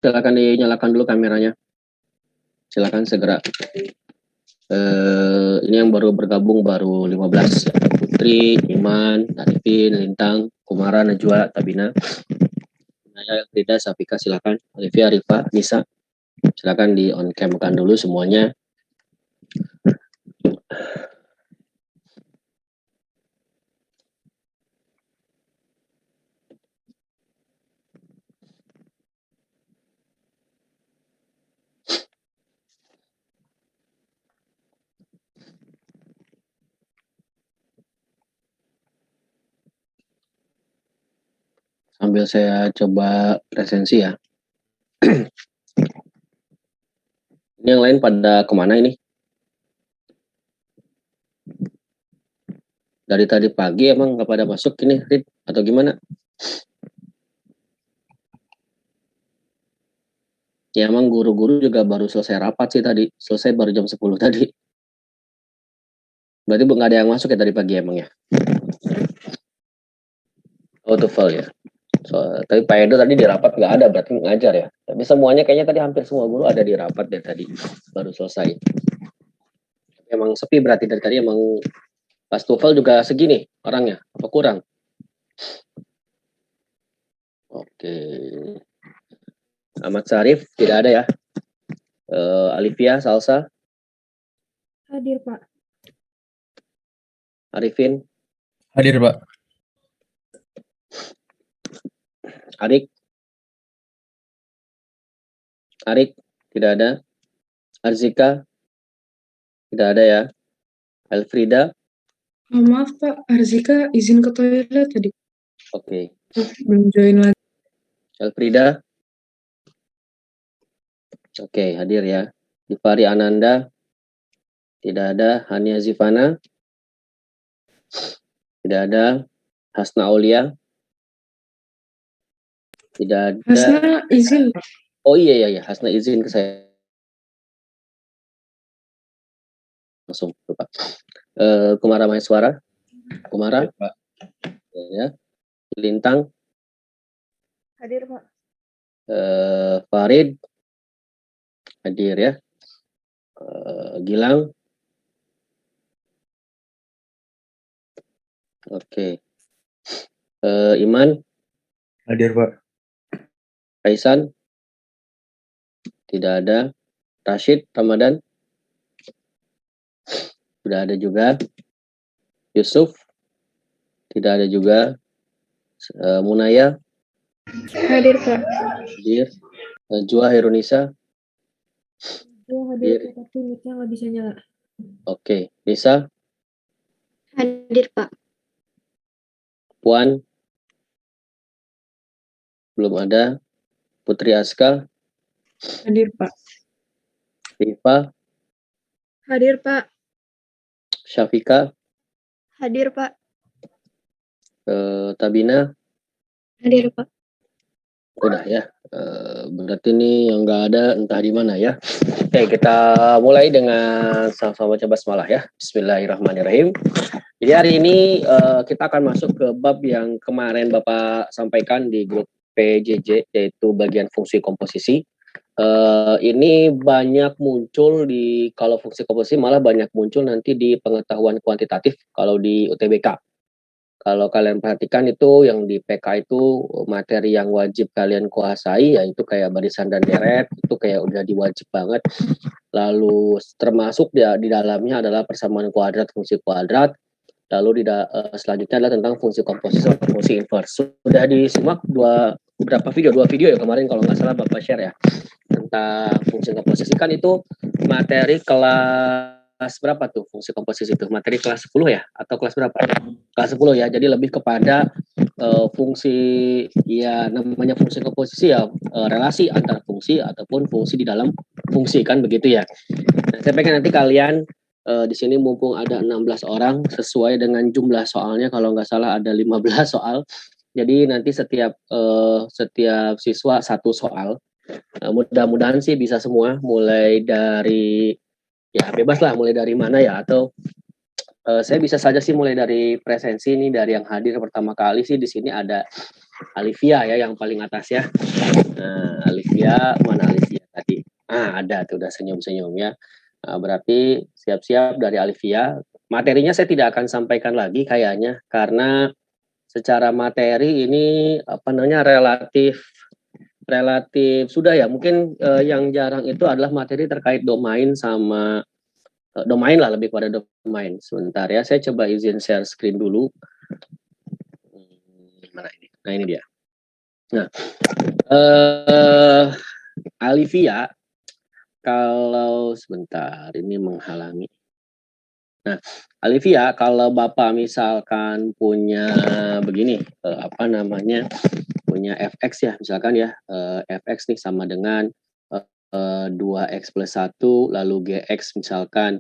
Silakan dinyalakan dulu kameranya. Silakan segera. Ini yang baru bergabung baru 15 ya. Putri, Iman, Arifin, Lintang, Kumara, Najwa, Tabina, Naya, Rida, Safika, silakan. Olivia, Rifa, Nisa, silakan di on cam kan dulu semuanya. Sambil saya coba presensi ya. Ini yang lain pada kemana ini? Dari tadi pagi emang nggak pada masuk ini, Rid? Atau gimana? Ya emang guru-guru juga baru selesai rapat sih tadi. Selesai baru jam 10 tadi. Berarti nggak ada yang masuk ya tadi pagi emang ya? Oh, TOEFL ya. Tapi Pak Edo tadi di rapat nggak ada, berarti ngajar ya. Tapi semuanya kayaknya tadi hampir semua guru ada di rapat deh tadi, baru selesai. Emang sepi berarti dari tadi emang pas TOEFL juga segini orangnya, apa kurang? Oke. Ahmad Syarif tidak ada ya. Alivia, Salsa. Hadir, Pak. Arifin. Hadir, Pak. Arik tidak ada. Arzika tidak ada ya. Elfrida. Maaf, Pak. Arzika izin ke toilet tadi. Oke. Belum join lagi. Elfrida. Oke, hadir ya. Difari Ananda. Tidak ada. Hania Zivana. Tidak ada. Hasna Aulia. Tidak ada. Hasna izin, Pak. Oh iya, Hasna izin ke saya. Langsung, lupa. Kumara Maheswara. Kumara. Pak. Ya. Lintang. Hadir, Pak. Farid. Hadir ya. Gilang. Oke. Iman. Hadir, Pak. Kaisan. Tidak ada. Rashid Ramadan. Sudah ada juga. Yusuf. Tidak ada juga. Munaya. Hadir, Pak. Hadir. Najwa Herunisa. Hadir, tapi mic-nya nggak bisa nyala. Oke. Nisa. Hadir, Pak. Puan. Belum ada. Putri Aska. Hadir, Pak. Rifa. Hadir, Pak. Syafika. Hadir, Pak. Tabina. Hadir, Pak. Udah ya. Berarti ini yang nggak ada entah di mana ya. Oke, kita mulai dengan sama-sama coba semalah ya. Bismillahirrahmanirrahim. Jadi hari ini kita akan masuk ke bab yang kemarin Bapak sampaikan di grup PJJ, yaitu bagian fungsi komposisi. Ini banyak muncul kalau fungsi komposisi malah banyak muncul nanti di pengetahuan kuantitatif kalau di UTBK. Kalau kalian perhatikan itu yang di PK itu materi yang wajib kalian kuasai, yaitu kayak barisan dan deret, itu kayak udah diwajib banget. Lalu termasuk di dalamnya adalah persamaan kuadrat, fungsi kuadrat. Lalu selanjutnya adalah tentang fungsi komposisi dan fungsi inverse. Sudah disimak dua video ya kemarin kalau nggak salah Bapak share ya, tentang fungsi komposisi. Kan itu materi kelas berapa tuh fungsi komposisi itu? Materi kelas 10 ya? Atau kelas berapa? Kelas 10 ya, jadi lebih kepada fungsi, ya namanya fungsi komposisi ya, relasi antara fungsi ataupun fungsi di dalam fungsi, kan begitu ya. Nah, saya pengen nanti kalian di sini mumpung ada 16 orang, sesuai dengan jumlah soalnya, kalau nggak salah ada 15 soal. Jadi nanti setiap siswa satu soal. Mudah-mudahan sih bisa semua, mulai dari ya bebas lah mulai dari mana ya, atau saya bisa saja sih mulai dari presensi ini, dari yang hadir pertama kali sih di sini ada Alivia ya yang paling atas ya. Nah, Alivia, mana Alivia tadi? Ada tuh udah senyum-senyum ya. Nah, berarti siap-siap dari Alivia. Materinya saya tidak akan sampaikan lagi kayaknya karena secara materi ini apa namanya relatif sudah ya. Mungkin yang jarang itu adalah materi terkait domain sama domain lah, lebih pada domain. Sebentar ya, saya coba izin share screen dulu. Mana ini? Nah, ini dia. Nah, Alivia, kalau sebentar ini menghalangi. Nah, Alivia, kalau Bapak misalkan punya begini, apa namanya, punya fx ya, misalkan ya, fx nih sama dengan 2x plus 1, lalu gx misalkan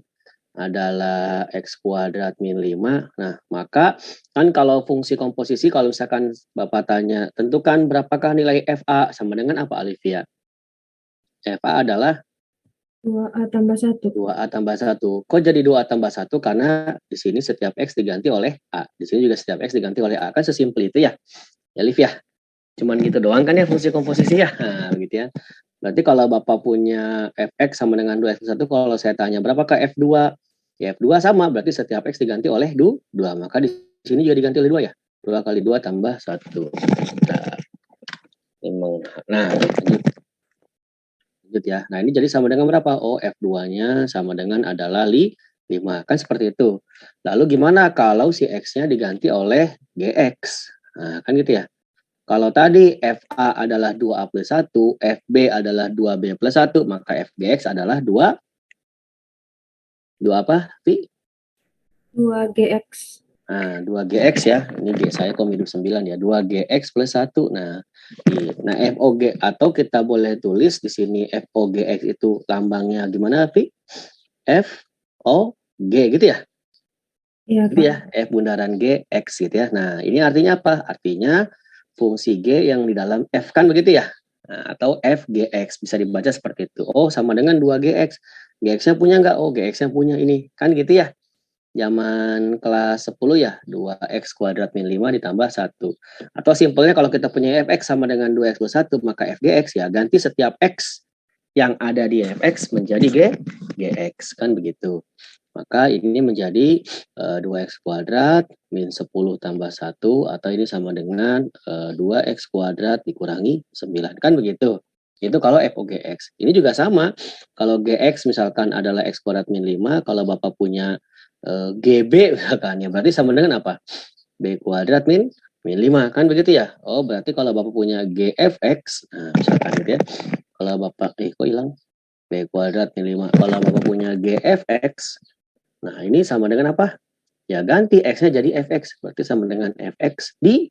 adalah x kuadrat min 5. Nah, maka kan kalau fungsi komposisi, kalau misalkan Bapak tanya, tentukan berapakah nilai FA, sama dengan apa Alivia? FA adalah 2A tambah 1. 2A tambah 1. Kok jadi 2A tambah 1? Karena di sini setiap X diganti oleh A. Di sini juga setiap X diganti oleh A. Kan sesimpel itu ya. Ya, Liv ya. Cuman gitu doang kan ya fungsi komposisi ya. Nah, begitu ya. Berarti kalau Bapak punya Fx sama dengan 2X plus 1, kalau saya tanya berapakah F2? Ya, F2 sama. Berarti setiap X diganti oleh 2. Maka di sini juga diganti oleh 2 ya. 2 kali 2 tambah 1. Nah, lanjut ya. Nah, ini jadi sama dengan berapa? Oh, F2-nya sama dengan adalah 5. Kan seperti itu. Lalu gimana kalau si X-nya diganti oleh GX? Nah, kan gitu ya. Kalau tadi FA adalah 2A plus 1, FB adalah 2B plus 1, maka FGX adalah 2 apa, Vi? 2GX. Nah, 2GX ya. Ini G saya kok minus 9 ya. 2GX plus 1. Nah, FOG atau kita boleh tulis di sini FOGX itu lambangnya gimana, Vi? FOG gitu ya? Iya, Gitu Pak. ya, F bundaran G, X gitu ya. Nah, ini artinya apa? Artinya fungsi G yang di dalam F kan begitu ya? Nah, atau FGX bisa dibaca seperti itu. Oh, sama dengan 2GX. GX-nya punya nggak? Oh, GX-nya punya ini. Kan gitu ya? Zaman kelas 10 ya, 2x kuadrat min 5 ditambah 1. Atau simpelnya kalau kita punya fx sama dengan 2x plus 1, maka fgx ya ganti setiap x yang ada di fx menjadi gx, kan begitu. Maka ini menjadi 2x kuadrat min 10 tambah 1, atau ini sama dengan 2x kuadrat dikurangi 9, kan begitu. Itu kalau FOGX. Ini juga sama, kalau gx misalkan adalah x kuadrat min 5, kalau Bapak punya GB misalkan ya, berarti sama dengan apa? B kuadrat min 5, kan begitu ya? Oh, berarti kalau Bapak punya GFX, nah misalkan gitu ya, kalau Bapak, kok hilang? B kuadrat min 5, kalau Bapak punya GFX, nah ini sama dengan apa? Ya ganti X-nya jadi FX, berarti sama dengan FX di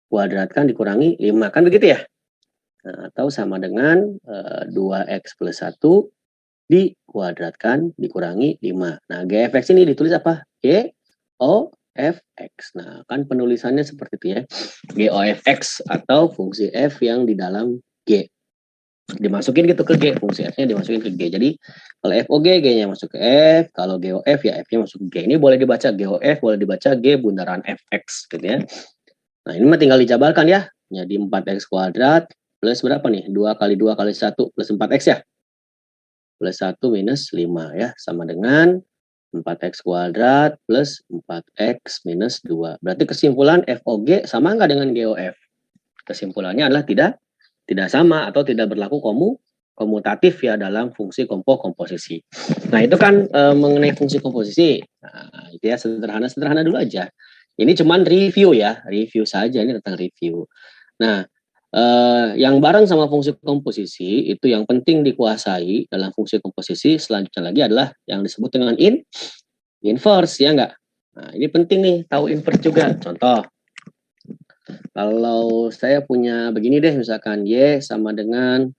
kuadratkan dikurangi 5, kan begitu ya? Nah, atau sama dengan 2X plus 1 dikuadratkan dikurangi 5. Nah, GFX ini ditulis apa? GOFX. Nah, kan penulisannya seperti itu ya. GOFX atau fungsi F yang di dalam G. Dimasukin gitu ke G, fungsi F-nya dimasukin ke G. Jadi, kalau FOG, G-nya masuk ke F. Kalau GOF, ya F-nya masuk ke G. Ini boleh dibaca GOF, boleh dibaca G bundaran FX gitu ya. Nah, ini mah tinggal dijabarkan ya. Jadi 4X kuadrat plus berapa nih? 2 kali 2 kali 1 plus 4X ya? Plus 1 minus 5 ya, sama dengan 4x kuadrat plus 4x minus 2. Berarti kesimpulan FOG sama nggak dengan GOF? Kesimpulannya adalah tidak sama atau tidak berlaku komutatif ya dalam fungsi komposisi. Nah, itu kan mengenai fungsi komposisi. Nah, itu ya sederhana dulu aja. Ini cuman review ya, review saja, ini tentang review. Nah, yang bareng sama fungsi komposisi itu yang penting dikuasai dalam fungsi komposisi selanjutnya lagi adalah yang disebut dengan inverse, ya enggak? Nah, ini penting nih tahu inverse juga. Contoh, kalau saya punya begini deh, misalkan Y sama dengan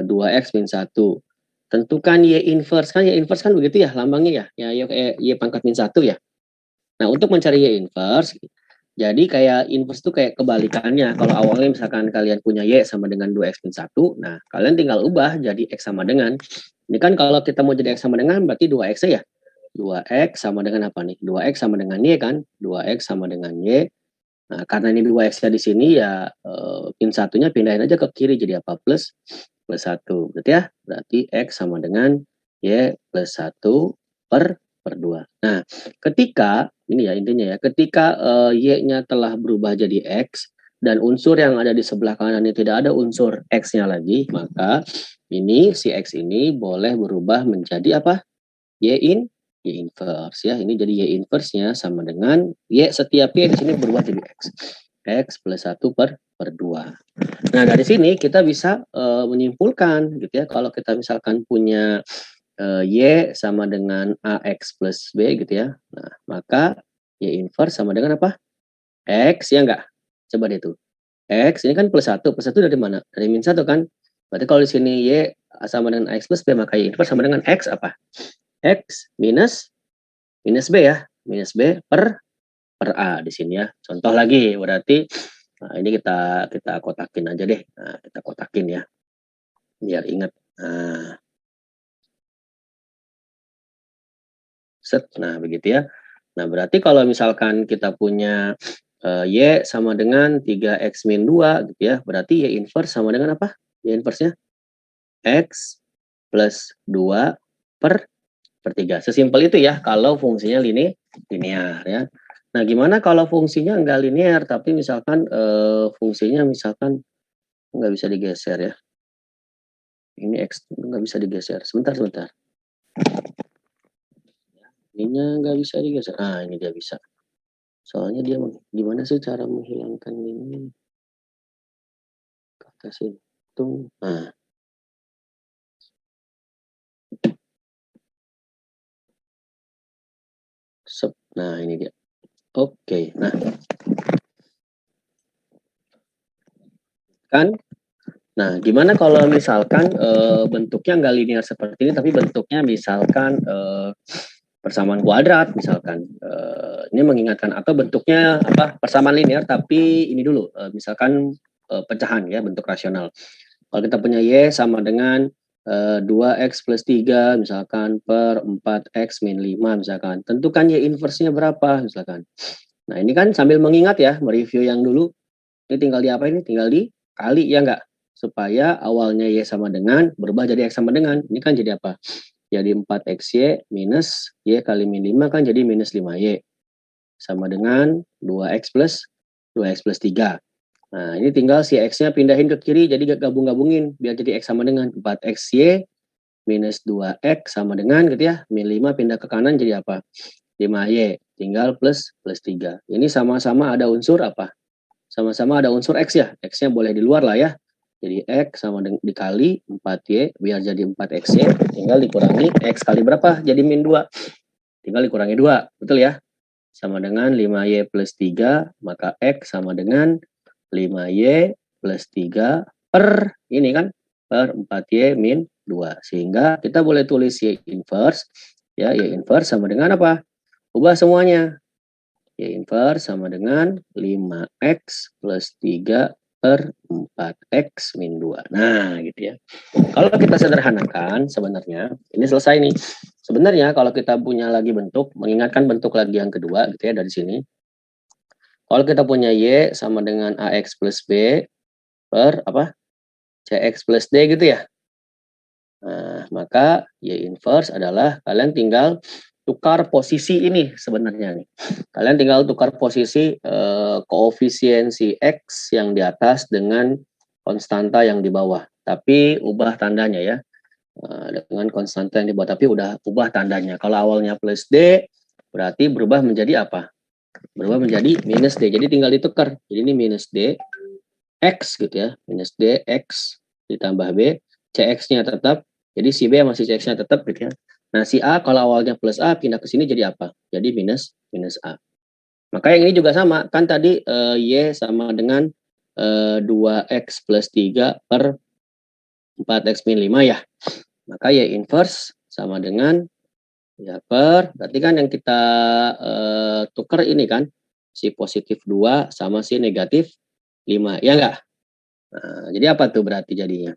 2X min 1. Tentukan Y inverse kan begitu ya lambangnya ya, Y pangkat min 1 ya. Nah, untuk mencari Y inverse, jadi kayak inverse itu kayak kebalikannya. Kalau awalnya misalkan kalian punya Y sama dengan 2X min 1, nah kalian tinggal ubah jadi X sama dengan. Ini kan kalau kita mau jadi X sama dengan berarti 2X ya. 2X sama dengan apa nih? 2X sama dengan Y kan? 2X sama dengan Y. Nah, karena ini 2X-nya di sini ya pin satunya pindahin aja ke kiri jadi apa? Plus 1. Berarti ya? Berarti X sama dengan Y plus 1 per 2. Nah, ketika, ini ya intinya ya, ketika Y-nya telah berubah jadi X, dan unsur yang ada di sebelah kanan ini tidak ada unsur X-nya lagi, maka ini si X ini boleh berubah menjadi apa? Y inverse ya. Ini jadi Y inverse-nya sama dengan Y setiap Y di sini berubah jadi X. X plus 1 per 2. Nah, dari sini kita bisa menyimpulkan gitu ya. Kalau kita misalkan punya Y sama dengan AX plus B gitu ya. Nah, maka Y inverse sama dengan apa? X ya enggak? Coba deh tuh. X ini kan plus 1. Plus 1 dari mana? Dari min 1 kan? Berarti kalau di sini Y sama dengan X plus B, maka Y inverse sama dengan X apa? X minus B ya, minus B per A di sini ya. Contoh lagi, berarti nah ini kita kotakin aja deh. Nah, kita kotakin ya, biar ingat. Nah, set. Nah, begitu ya. Nah, berarti kalau misalkan kita punya Y sama dengan 3X min 2 gitu ya, berarti Y inverse sama dengan apa? Y inverse-nya X plus 2 per 3. Sesimpel itu ya kalau fungsinya linear ya. Nah, gimana kalau fungsinya enggak linear tapi misalkan fungsinya misalkan nggak bisa digeser ya. Ini X nggak bisa digeser. Sebentar. Ininya nggak bisa digeser. Nah, ini dia bisa. Soalnya dia gimana sih cara menghilangkan ini? Kasih hitung. Nah. Nah, ini dia. Oke, nah. Kan? Nah, gimana kalau misalkan bentuknya nggak linear seperti ini, tapi bentuknya misalkan persamaan kuadrat, misalkan. Ini mengingatkan, atau bentuknya apa persamaan linear, tapi ini dulu, misalkan pecahan ya, bentuk rasional. Kalau kita punya Y sama dengan 2X plus 3 misalkan per 4X min 5 misalkan. Tentukan Y inverse-nya berapa misalkan. Nah, ini kan sambil mengingat ya, mereview yang dulu. Ini tinggal di apa ini? Tinggal dikali ya enggak? Supaya awalnya Y sama dengan berubah jadi X sama dengan. Ini kan jadi apa? Jadi 4XY minus Y kali min 5 kan jadi minus 5Y. Sama dengan 2X plus 3. Nah, ini tinggal si X-nya pindahin ke kiri, jadi gabung-gabungin. Biar jadi X sama dengan 4XY minus 2X sama dengan gitu ya. Min 5 pindah ke kanan jadi apa? 5Y. Tinggal plus 3. Ini sama-sama ada unsur apa? Sama-sama ada unsur X ya. X-nya boleh di luar lah ya. Jadi X sama dikali 4Y, biar jadi 4XY. Tinggal dikurangi X kali berapa? Jadi min 2. Tinggal dikurangi 2. Betul ya? Sama dengan 5Y plus 3, maka X sama dengan 5Y plus 3 per ini kan per 4Y min 2. Sehingga kita boleh tulis Y inverse ya, Y inverse sama dengan apa? Ubah semuanya. Y inverse sama dengan 5X plus 3 per 4X min 2. Nah, gitu ya. Kalau kita sederhanakan sebenarnya ini selesai nih. Sebenarnya kalau kita punya lagi bentuk, mengingatkan bentuk lagi yang kedua gitu ya dari sini. Kalau kita punya Y sama dengan AX plus B per apa? CX plus D gitu ya. Nah, maka Y inverse adalah kalian tinggal tukar posisi ini sebenarnya nih. Kalian tinggal tukar posisi koefisiensi X yang di atas dengan konstanta yang di bawah. Tapi ubah tandanya ya. Dengan konstanta yang di bawah, tapi udah ubah tandanya. Kalau awalnya plus D, berarti berubah menjadi apa? Berubah menjadi minus D. Jadi tinggal ditukar. Jadi ini minus D X gitu ya. Minus D X ditambah B. CX-nya tetap. Jadi si B masih CX-nya tetap gitu ya. Nah, si A kalau awalnya plus A pindah ke sini jadi apa? Jadi minus A. Maka yang ini juga sama. Kan tadi Y sama dengan 2X plus 3 per 4X min 5 ya. Maka Y inverse sama dengan ya per, berarti kan yang kita tukar ini kan, si positif 2 sama si negatif 5, ya enggak? Nah, jadi apa tuh berarti jadinya?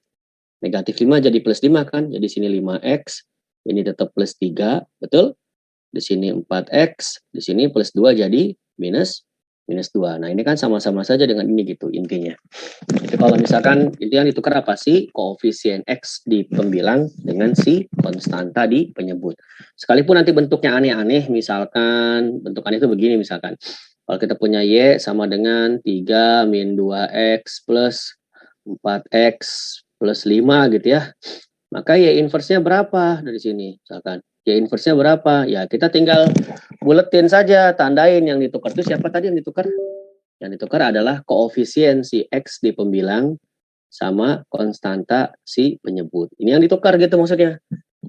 Negatif 5 jadi plus 5 kan, jadi sini 5X, ini tetap plus 3, betul? di sini 4x, di sini plus 2 jadi minus 2. Nah, ini kan sama-sama saja dengan ini gitu intinya. Jadi kalau misalkan itu yang ditukar apa sih? Koefisien X di pembilang dengan si konstanta di penyebut. Sekalipun nanti bentuknya aneh-aneh, misalkan bentuk aneh itu begini misalkan. Kalau kita punya Y sama dengan 3 min 2x plus 4x plus 5 gitu ya. Maka Y inverse-nya berapa dari sini? Misalkan Y inverse-nya berapa? Ya kita tinggal buletin saja, tandain yang ditukar itu siapa tadi yang ditukar? Yang ditukar adalah koefisien si X di pembilang sama konstanta si penyebut. Ini yang ditukar gitu maksudnya.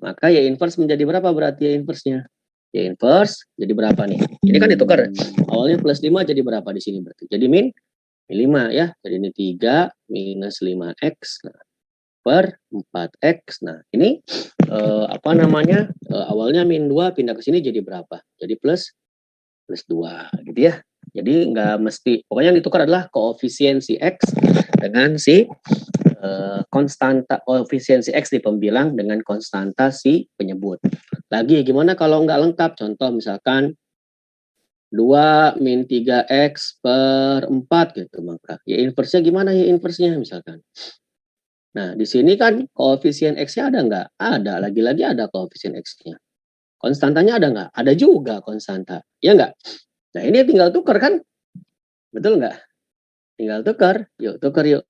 Maka Y inverse menjadi berapa berarti Y inverse-nya? Y inverse jadi berapa nih? Ini kan ditukar. Awalnya plus 5 jadi berapa di sini berarti? Jadi min 5 ya. Jadi ini 3 minus 5x per 4x. Nah, ini awalnya min 2 pindah ke sini jadi berapa? Jadi plus 2 gitu ya. Jadi nggak mesti, pokoknya yang ditukar adalah koefisiensi X dengan si konstanta, koefisiensi X di pembilang dengan konstanta si penyebut. Lagi gimana kalau nggak lengkap? Contoh misalkan 2 min 3x per 4 gitu, maka Y inverse-nya gimana Y inverse-nya misalkan. Nah, di sini kan koefisien X-nya ada nggak? Ada, lagi-lagi ada koefisien X-nya. Konstantanya ada nggak? Ada juga konstanta, ya nggak? Nah, ini tinggal tukar kan? Betul nggak? Tinggal tukar. Yuk, tukar yuk.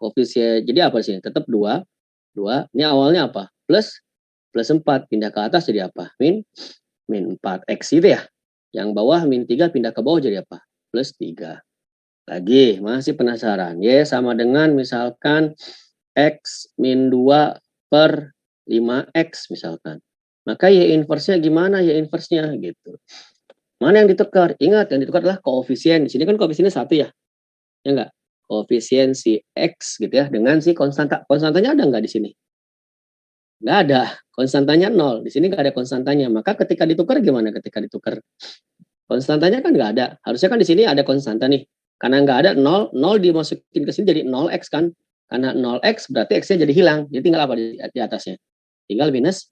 Koefisien, jadi apa sih? Tetap 2. Ini awalnya apa? Plus 4. Pindah ke atas jadi apa? Min 4x itu ya. Yang bawah min 3 pindah ke bawah jadi apa? Plus 3. Lagi, masih penasaran? Y sama dengan misalkan X min 2 per 5x misalkan. Maka Y inverse-nya gimana Y inverse-nya gitu. Mana yang ditukar? Ingat, yang ditukar adalah koefisien. Di sini kan koefisiennya 1 ya. Ya enggak? Koefisien si X gitu ya. Dengan si konstanta. Konstantanya ada enggak di sini? Enggak ada. Konstantanya 0. Di sini enggak ada konstantanya. Maka ketika ditukar gimana ketika ditukar? Konstantanya kan enggak ada. Harusnya kan di sini ada konstanta nih. Karena enggak ada 0 dimasukin ke sini jadi 0x kan. Karena 0x berarti X-nya jadi hilang. Jadi tinggal apa di atasnya? Tinggal minus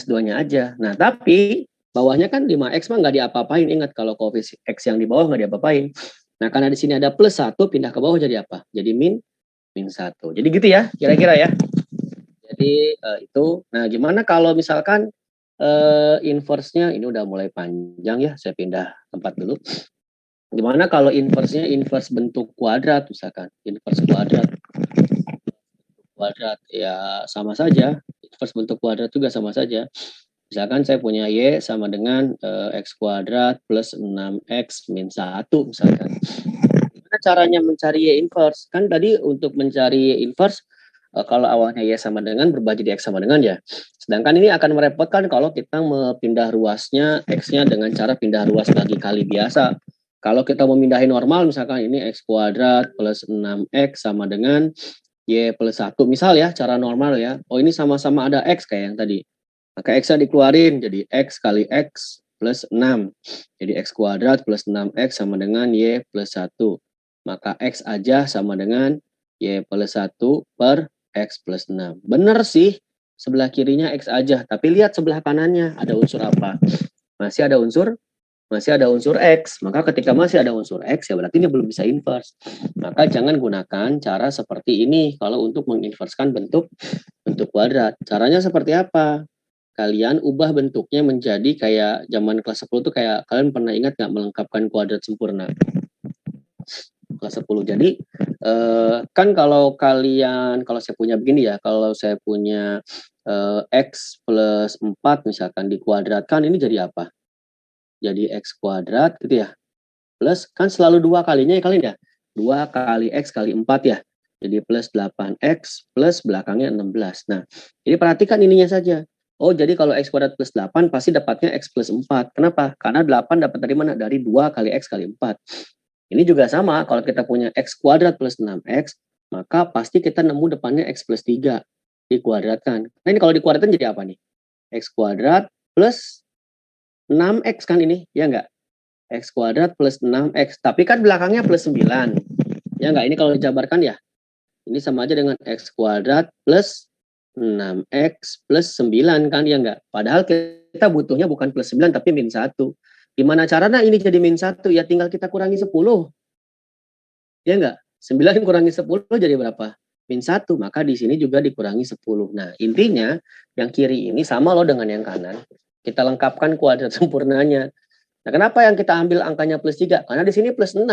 2-nya aja. Nah, tapi bawahnya kan 5x mah nggak diapa-apain. Ingat kalau koefisien X yang di bawah nggak diapa-apain. Nah, karena di sini ada plus 1 pindah ke bawah jadi apa? Jadi min 1. Jadi gitu ya, kira-kira ya. Jadi itu. Nah, gimana kalau misalkan inverse-nya ini udah mulai panjang ya. Saya pindah tempat dulu. Gimana kalau inverse-nya inverse bentuk kuadrat misalkan, inverse kuadrat ya sama saja. Inverse bentuk kuadrat juga sama saja. Misalkan saya punya Y sama dengan X kuadrat plus 6X min 1 misalkan. Gimana caranya mencari Y inverse? Kan tadi untuk mencari Y inverse, kalau awalnya Y sama dengan berubah jadi X sama dengan ya. Sedangkan ini akan merepotkan kalau kita pindah ruasnya X-nya dengan cara pindah ruas bagi kali biasa. Kalau kita mau mindahin normal, misalkan ini X kuadrat plus 6X sama dengan Y plus 1. Misal ya, cara normal ya. Oh ini sama-sama ada X kayak yang tadi. Maka X-nya dikeluarin, jadi X kali X plus 6. Jadi X kuadrat plus 6X sama dengan Y plus 1. Maka X aja sama dengan Y plus 1 per X plus 6. Benar sih, sebelah kirinya X aja. Tapi lihat sebelah kanannya, ada unsur apa? Masih ada unsur X. Maka ketika masih ada unsur X, ya berarti ini belum bisa inverse. Maka jangan gunakan cara seperti ini kalau untuk menginverskan bentuk kuadrat. Caranya seperti apa? Kalian ubah bentuknya menjadi kayak zaman kelas 10 tuh kayak kalian pernah ingat nggak melengkapkan kuadrat sempurna? Kelas 10. Jadi kan kalau saya punya begini ya, kalau saya punya X plus 4 misalkan dikuadratkan ini jadi apa? Jadi X kuadrat gitu ya. Plus kan selalu 2 kalinya ya kalian ya. 2 kali X kali 4 ya. Jadi plus 8X plus belakangnya 16. Nah, ini perhatikan ininya saja. Oh, jadi kalau X kuadrat plus 8 pasti dapatnya X plus 4. Kenapa? Karena 8 dapat dari mana? Dari 2 kali X kali 4. Ini juga sama, kalau kita punya X kuadrat plus 6X, maka pasti kita nemu depannya X plus 3. Dikuadratkan. Nah ini kalau dikuadratkan jadi apa nih? X kuadrat plus 6X kan ini, ya enggak? X kuadrat plus 6X. Tapi kan belakangnya plus 9. Ya enggak? Ini kalau dijabarkan ya. Ini sama aja dengan X kuadrat plus 6X plus 9 kan, ya enggak? Padahal kita kita butuhnya bukan plus 9 tapi min 1. Gimana caranya ini jadi min 1? Ya tinggal kita kurangi 10. Ya enggak? 9 kurangi 10 jadi berapa? Min 1. Maka di sini juga dikurangi 10. Nah, intinya yang kiri ini sama loh dengan yang kanan. Kita lengkapkan kuadrat sempurnanya. Nah, kenapa yang kita ambil angkanya plus 3? Karena di sini plus 6.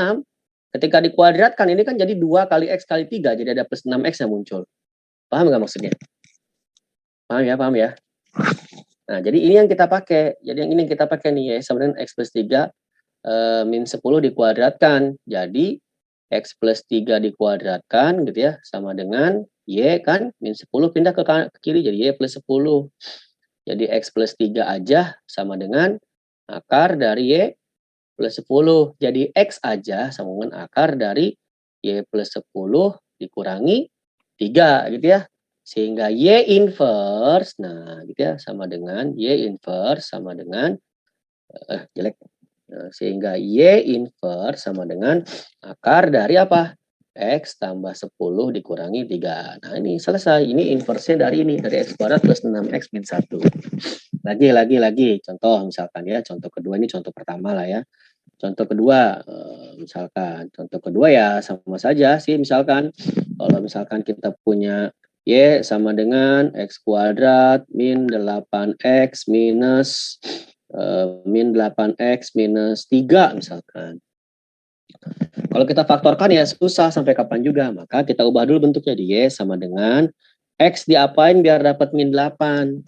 Ketika dikuadratkan ini kan jadi 2 kali X kali 3. Jadi ada plus 6X yang muncul. Paham nggak maksudnya? Paham ya? Paham ya? Nah, jadi ini yang kita pakai. Jadi yang ini kita pakai nih ya, sama dengan X plus 3 min 10 dikuadratkan. Jadi X plus 3 dikuadratkan gitu ya, sama dengan Y kan, min 10 pindah ke kiri jadi Y plus 10. Jadi X plus 3 aja sama dengan akar dari Y plus 10. Jadi X aja sama dengan akar dari Y plus 10 dikurangi 3 gitu ya. Sehingga Y inverse, nah gitu ya, sama dengan Y inverse sama dengan, jelek. Nah, sehingga Y inverse sama dengan akar dari apa? X tambah 10 dikurangi 3. Nah ini selesai, ini inverse-nya dari ini, dari X kuadrat plus 6X min 1. Lagi. Contoh misalkan ya, contoh kedua ini contoh pertama lah ya. Contoh kedua, misalkan, contoh kedua ya sama saja sih, misalkan, kalau misalkan kita punya Y sama dengan X kuadrat min 8X minus min 8X minus 3 misalkan. Kalau kita faktorkan ya susah sampai kapan juga, maka kita ubah dulu bentuknya di Y sama dengan X diapain biar dapat min 8.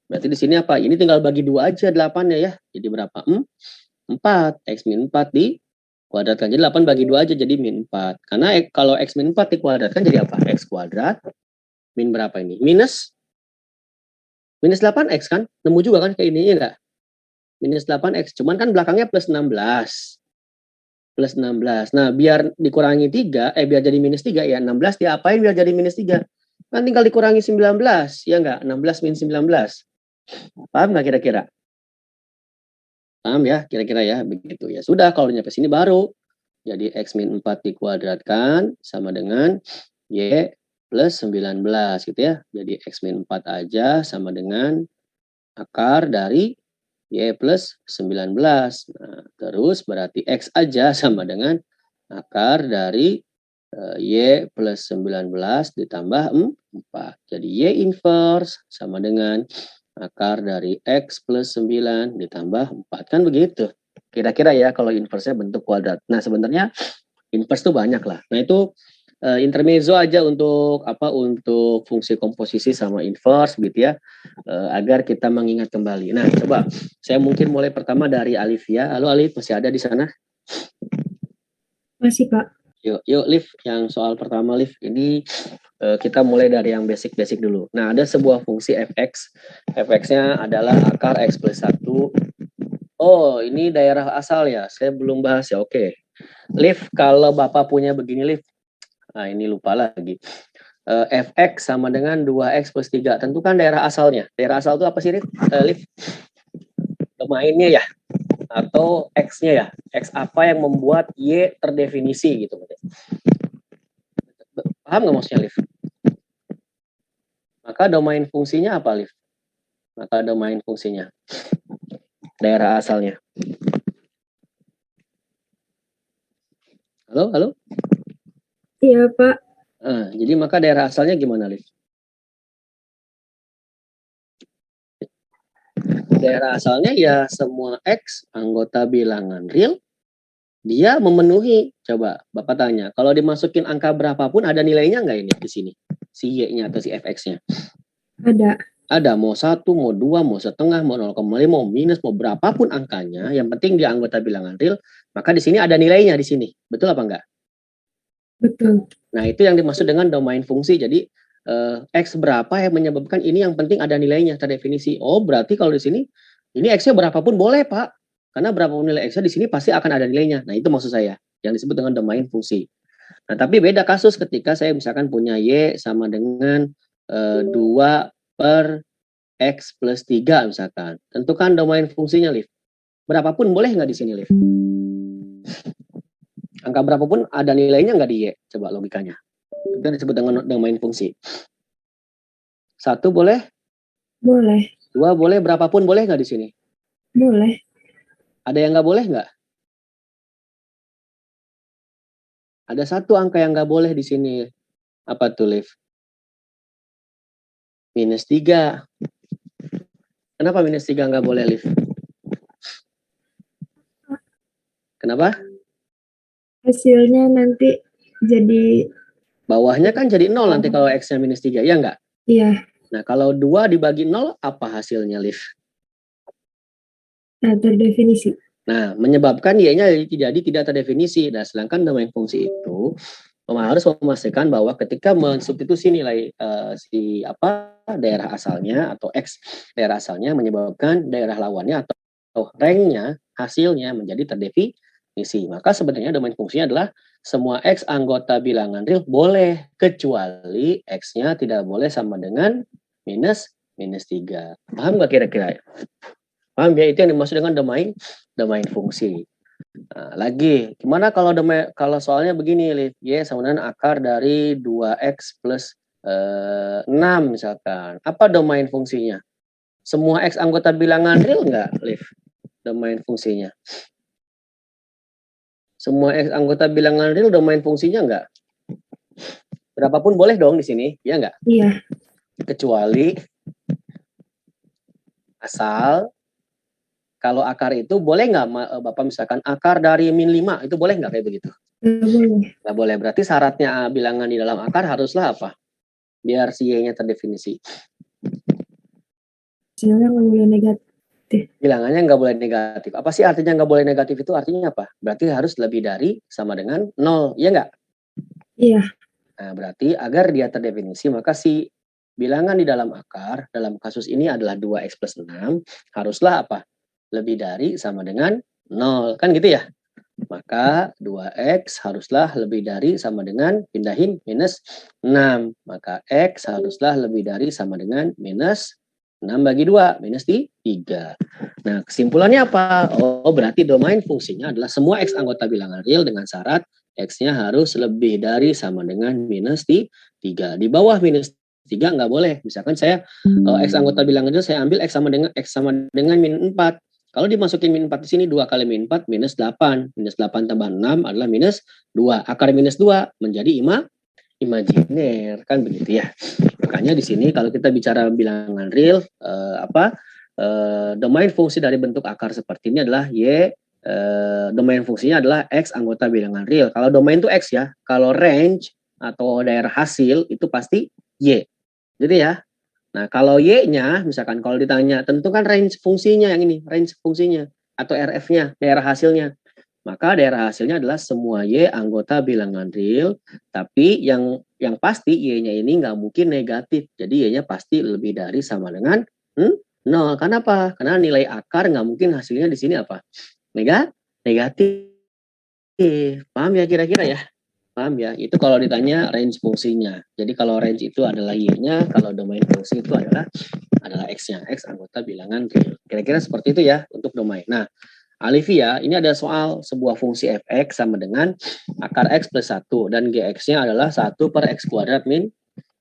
Berarti di sini apa? Ini tinggal bagi 2 aja 8-nya ya. Jadi berapa? 4. X min 4 dikuadratkan. Jadi 8 bagi 2 aja jadi min 4. Karena kalau X min 4 dikuadratkan jadi apa? X kuadrat min berapa ini? Minus 8X kan? Nemu juga kan kayak ini ya enggak? Minus 8X. Cuman kan belakangnya plus 16. Plus 16. Nah, biar dikurangi 3, biar jadi minus 3 ya 16 diapain biar jadi minus 3? Kan tinggal dikurangi 19, ya enggak? 16 min 19. Paham nggak kira-kira? Paham ya? Kira-kira ya, begitu ya. Sudah, kalau nyampe sini baru. Jadi X min 4 dikuadratkan sama dengan Y plus 19 gitu ya. Jadi X min 4 aja sama dengan akar dari Y plus 19. Nah, terus berarti X aja sama dengan akar dari Y plus 19 ditambah 4. Jadi Y inverse sama dengan akar dari X plus 9 ditambah 4. Kan begitu. Kira-kira ya kalau inverse-nya bentuk kuadrat. Nah, sebenarnya inverse itu banyak lah. Nah, itu intermezzo aja untuk untuk fungsi komposisi sama inverse gitu ya, agar kita mengingat kembali. Nah, coba saya mungkin mulai pertama dari Alif ya. Halo Alif, masih ada di sana? Masih, Pak. Yuk Liv, yang soal pertama Liv, ini kita mulai dari yang basic dulu. Nah, ada sebuah fungsi fx. Fx-nya adalah akar X plus 1. Oh, ini daerah asal ya, saya belum bahas ya, oke. Liv, kalau Bapak punya begini Liv, nah ini lupa lagi. Fx sama dengan 2x plus 3. Tentukan daerah asalnya. Daerah asal itu apa sih, Liv? Domainnya ya? Atau X-nya ya? X apa yang membuat Y terdefinisi gitu. Paham nggak maksudnya, Liv? Maka domain fungsinya apa, Liv? Maka domain fungsinya. Daerah asalnya. Halo? Iya, Pak. Jadi maka daerah asalnya gimana, Liv? Daerah asalnya ya semua X anggota bilangan real, dia memenuhi. Coba Bapak tanya, kalau dimasukin angka berapapun ada nilainya nggak ini di sini? Si Y-nya atau si Fx-nya? Ada. Ada, mau 1, mau 2, mau setengah, mau 0,5, mau minus, mau berapapun angkanya, yang penting dia anggota bilangan real, maka di sini ada nilainya di sini. Betul apa enggak? Betul. Nah, itu yang dimaksud dengan domain fungsi. Jadi X berapa yang menyebabkan ini yang penting ada nilainya terdefinisi. Oh, berarti kalau di sini ini X-nya berapapun boleh, Pak. Karena berapapun nilai X-nya di sini pasti akan ada nilainya. Nah, itu maksud saya yang disebut dengan domain fungsi. Nah, tapi beda kasus ketika saya misalkan punya Y sama dengan 2 per X plus 3 misalkan. Tentukan domain fungsinya, Liv. Berapapun boleh nggak di sini, Liv? Angka berapapun ada nilainya nggak di Y? Coba logikanya. Itu disebut dengan domain fungsi. 1 boleh? Boleh. 2 boleh, berapapun boleh nggak di sini? Boleh. Ada yang nggak boleh nggak? Ada satu angka yang nggak boleh di sini. Apa tuh, Liv? -3. Kenapa -3 nggak boleh, Liv? Kenapa? Hasilnya nanti jadi, Bawahnya kan jadi 0 nanti kalau X-nya -3, ya nggak? iya, Nah, kalau 2 dibagi 0, apa hasilnya, Liv? terdefinisi. Nah, menyebabkan Y-nya jadi tidak terdefinisi. Nah, sedangkan domain fungsi itu harus memastikan bahwa ketika mensubstitusi nilai daerah asalnya atau X daerah asalnya menyebabkan daerah lawannya atau ranknya hasilnya menjadi terdefinisi. Maka sebenarnya domain fungsinya adalah semua X anggota bilangan real boleh, kecuali X-nya tidak boleh sama dengan -3. Paham nggak kira-kira? Paham ya? Itu yang dimaksud dengan domain fungsi. Nah, lagi, gimana kalau soalnya begini, Liv? Y sama dengan akar dari 2X plus 6 misalkan. Apa domain fungsinya? Semua X anggota bilangan real nggak, Liv? Domain fungsinya. Semua X anggota bilangan real domain fungsinya nggak? Berapapun boleh dong di sini, ya nggak? Iya. Kecuali asal kalau akar itu boleh nggak, Bapak misalkan akar dari -5, itu boleh nggak kayak begitu? Nggak boleh. Nggak boleh, berarti syaratnya bilangan di dalam akar haruslah apa? Biar si Y-nya terdefinisi. Hasilnya nggak boleh negatif. Bilangannya nggak boleh negatif. Apa sih artinya nggak boleh negatif itu? Artinya apa? Berarti harus lebih dari sama dengan 0, ya nggak? Iya. Nah, berarti agar dia terdefinisi, maka si bilangan di dalam akar, dalam kasus ini adalah 2X plus 6, haruslah apa? Lebih dari sama dengan 0, kan gitu ya? Maka 2X haruslah lebih dari sama dengan pindahin -6. Maka X haruslah lebih dari sama dengan -6 bagi 2, -3. Nah, kesimpulannya apa? Oh, berarti domain fungsinya adalah semua X anggota bilangan real dengan syarat X-nya harus lebih dari sama dengan -3. Di bawah -3 nggak boleh. Misalkan saya X anggota bilangan real saya ambil X sama dengan -4. Kalau dimasukin -4 di sini 2 kali -4 -8. -8 tambah 6 adalah -2. Akar -2 menjadi imajiner, kan begitu ya. Makanya di sini kalau kita bicara bilangan real, domain fungsi dari bentuk akar seperti ini adalah Y, domain fungsinya adalah X anggota bilangan real. Kalau domain itu X ya, kalau range atau daerah hasil itu pasti Y. Jadi ya. Nah, kalau Y-nya, misalkan kalau ditanya, tentukan range fungsinya yang ini, range fungsinya, atau RF-nya, daerah hasilnya. Maka daerah hasilnya adalah semua Y anggota bilangan real, tapi yang pasti Y-nya ini nggak mungkin negatif. Jadi Y-nya pasti lebih dari sama dengan 0. Kenapa? Karena nilai akar nggak mungkin hasilnya di sini apa? Negatif. Paham ya kira-kira ya? Paham ya? Itu kalau ditanya range fungsinya. Jadi kalau range itu adalah Y-nya, kalau domain fungsi itu adalah X-nya. X anggota bilangan real. Kira-kira seperti itu ya untuk domain. Nah, Alivia, ini ada soal sebuah fungsi fx sama dengan akar x plus 1 dan gx-nya adalah 1 per x kuadrat min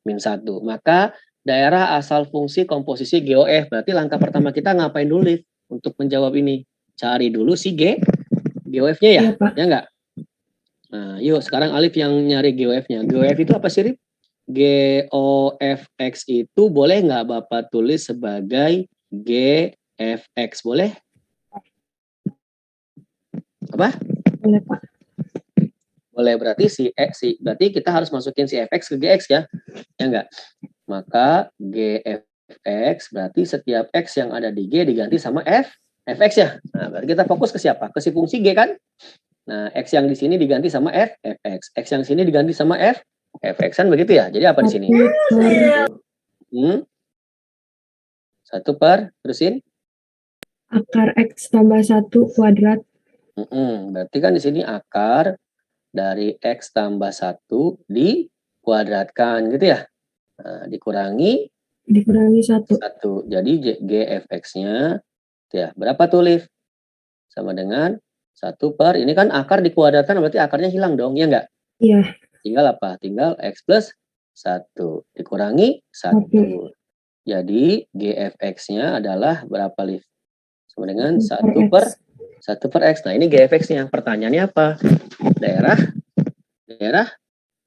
1. Maka daerah asal fungsi komposisi GOF. Berarti langkah pertama kita ngapain dulu, Liv? Untuk menjawab ini. Cari dulu si GOF-nya ya? Iya, Pak. Ya enggak? Nah, yuk sekarang Alif yang nyari GOF-nya. GOF itu apa sih, Rip? GOFX itu boleh nggak Bapak tulis sebagai GFX? Boleh? Apa? Boleh, Pak. Boleh, berarti berarti kita harus masukin si fx ke gx ya. Ya enggak? Maka gfx berarti setiap x yang ada di g diganti sama fx ya. Nah, berarti kita fokus ke siapa? Ke si fungsi g kan? Nah, x yang di sini diganti sama fx. X yang sini diganti sama fx kan begitu ya. Jadi apa di sini? 1 per terusin akar x tambah 1 kuadrat. Berarti kan di sini akar dari x tambah 1 dikuadratkan gitu ya. Nah, dikurangi 1. Jadi gfx-nya ya berapa tuh, Liv? Sama dengan 1 per, ini kan akar dikuadratkan berarti akarnya hilang dong, ya enggak? Iya. Tinggal apa? Tinggal x plus 1 dikurangi 1. Jadi GFX-nya adalah berapa, Liv? Sama dengan 1 Per per X. 1 per X. Nah, ini GFX-nya. Pertanyaannya apa? Daerah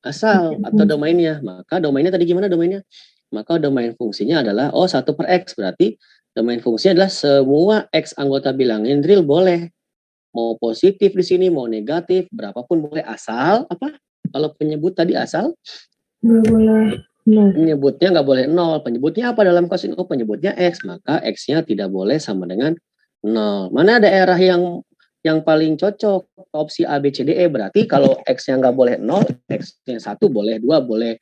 asal atau domainnya. Maka domainnya tadi gimana domainnya? Maka domain fungsinya adalah 1 per X. Berarti domain fungsinya adalah semua X anggota bilangan real boleh. Mau positif di sini, mau negatif, berapapun boleh. Asal apa? Kalau penyebut tadi asal? Nggak boleh. No. Penyebutnya nggak boleh 0. Penyebutnya apa dalam kasus ini? Penyebutnya X. Maka X-nya tidak boleh sama dengan 0. Mana daerah yang paling cocok? Opsi A, B, C, D, E. Berarti kalau X-nya nggak boleh 0, X-nya 1 boleh, 2 boleh,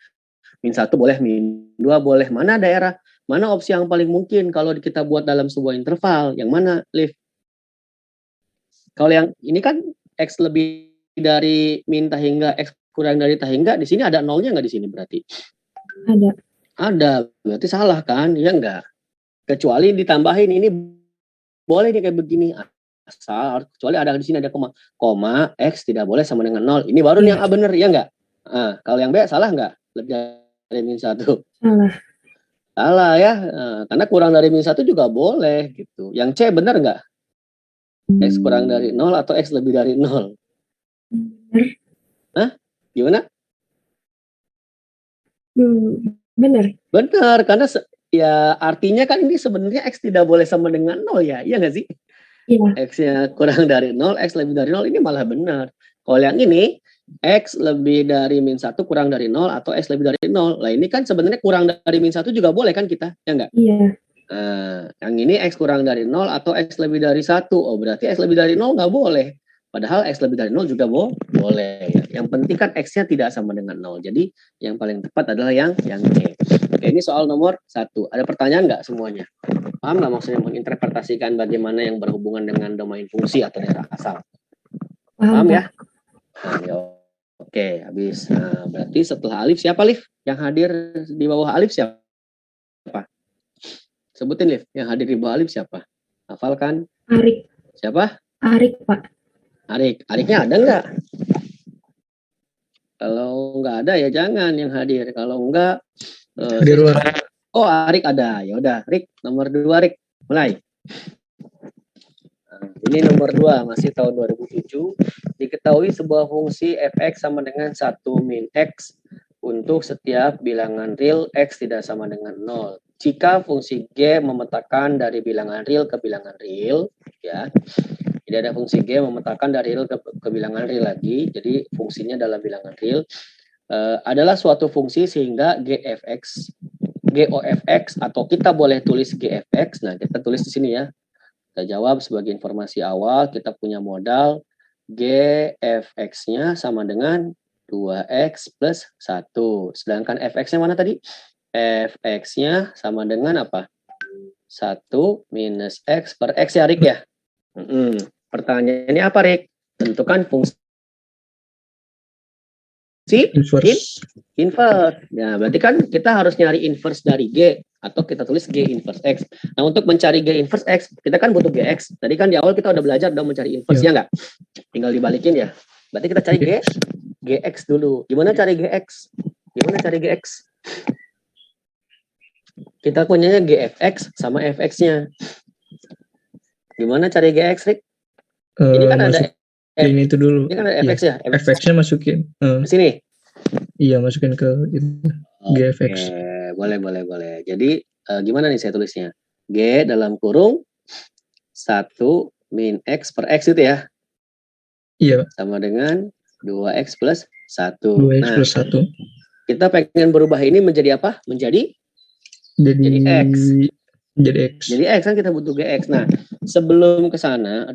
min 1 boleh, min 2 boleh. Mana daerah? Mana opsi yang paling mungkin kalau kita buat dalam sebuah interval? Yang mana, Liv? Kalau yang ini kan X lebih dari min hingga, X kurang dari hingga, di sini ada nolnya nggak di sini berarti? Ada. Ada, berarti salah kan? Ya enggak? Kecuali ditambahin ini boleh nih kayak begini. Asal, kecuali ada di sini ada koma, X tidak boleh sama dengan 0. Ini baru yang A bener, ya enggak? Nah, kalau yang B salah enggak? Lebih dari min 1. Salah. Salah ya, karena kurang dari min 1 juga boleh gitu. Yang C bener enggak? X kurang dari 0 atau X lebih dari 0? Benar. Hah? Gimana? Benar. Benar, karena ya artinya kan ini sebenarnya X tidak boleh sama dengan 0 ya, iya nggak sih? Iya. X-nya kurang dari 0, X lebih dari 0, ini malah benar. Kalau yang ini, X lebih dari min 1 kurang dari 0 atau X lebih dari 0. Lah ini kan sebenarnya kurang dari min 1 juga boleh kan kita, ya nggak? Iya. Yang ini X kurang dari 0 atau X lebih dari 1. Oh, berarti X lebih dari 0 nggak boleh. Padahal X lebih dari 0 juga boleh. Ya. Yang penting kan X-nya tidak sama dengan 0. Jadi yang paling tepat adalah yang C. Oke, ini soal nomor 1. Ada pertanyaan nggak semuanya? Paham nggak maksudnya menginterpretasikan bagaimana yang berhubungan dengan domain fungsi atau daerah asal? Paham ya? Oke, habis. Nah, berarti setelah Alif siapa, Liv? Yang hadir di bawah Alif siapa? Sebutin, Liv. Yang hadir di bawah Alif siapa? Hafalkan. Arik. Siapa? Arik, Pak. Arik. Ariknya ada nggak? Kalau nggak ada ya jangan yang hadir. Kalau nggak, Hadir, Pak. oh Arik ada. Ya udah, Rik nomor 2 Rik. Mulai. Nah, ini nomor 2 masih tahun 2007. Diketahui sebuah fungsi fx sama dengan 1 min x untuk setiap bilangan real x tidak sama dengan 0. Jika fungsi g memetakan dari bilangan real ke bilangan real, ya. Jadi ada fungsi g memetakan dari real ke bilangan real lagi. Jadi fungsinya dalam bilangan real adalah suatu fungsi sehingga GFX, GOFX atau kita boleh tulis GFX. Nah, kita tulis di sini ya. Kita jawab sebagai informasi awal, kita punya modal GFX-nya sama dengan 2X plus 1. Sedangkan FX-nya mana tadi? FX-nya sama dengan apa? 1 minus X per X ya, Rik ya? Pertanyaannya apa, Rik? Tentukan fungsi Inverse. Inverse. Ya, berarti kan kita harus nyari inverse dari G atau kita tulis G inverse X. Nah, untuk mencari G inverse X, kita kan butuh GX. Tadi kan di awal kita udah belajar dong mencari inverse ya nggak? Tinggal dibalikin ya. Berarti kita cari GX dulu. Gimana cari GX? Gimana cari GX? Kita punyanya GFX sama FX-nya. Gimana cari GX, Rik? Ini kan ada ini itu dulu. Ini kan ada FX ya. FX-nya masukin. Ke sini. Iya, masukin ke itu. GFX. Boleh. Jadi gimana nih saya tulisnya? G dalam kurung 1 min X per X itu ya? Iya. Sama dengan 2X plus 1. 2X plus 1. Kita pengen berubah ini menjadi apa? Menjadi X. Jadi X. Jadi X kan kita butuh GX. Nah, sebelum ke sana,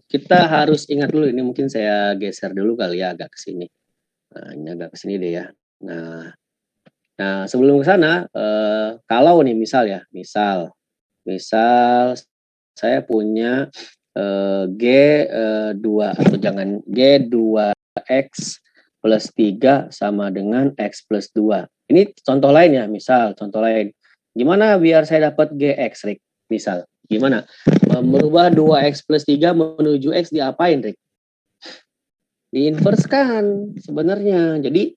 kita harus ingat dulu, ini mungkin saya geser dulu kali ya agak ke sini. Nah, ini agak ke sini deh ya. Nah, sebelum ke sana, kalau nih misal saya punya G2 atau jangan G2X plus 3 sama dengan X plus 2. Ini contoh lain ya, contoh lain. Gimana biar saya dapat GX, Rik? Misal, gimana? Merubah 2X plus 3 menuju X diapain, Rik? Diinverse kan sebenarnya. Jadi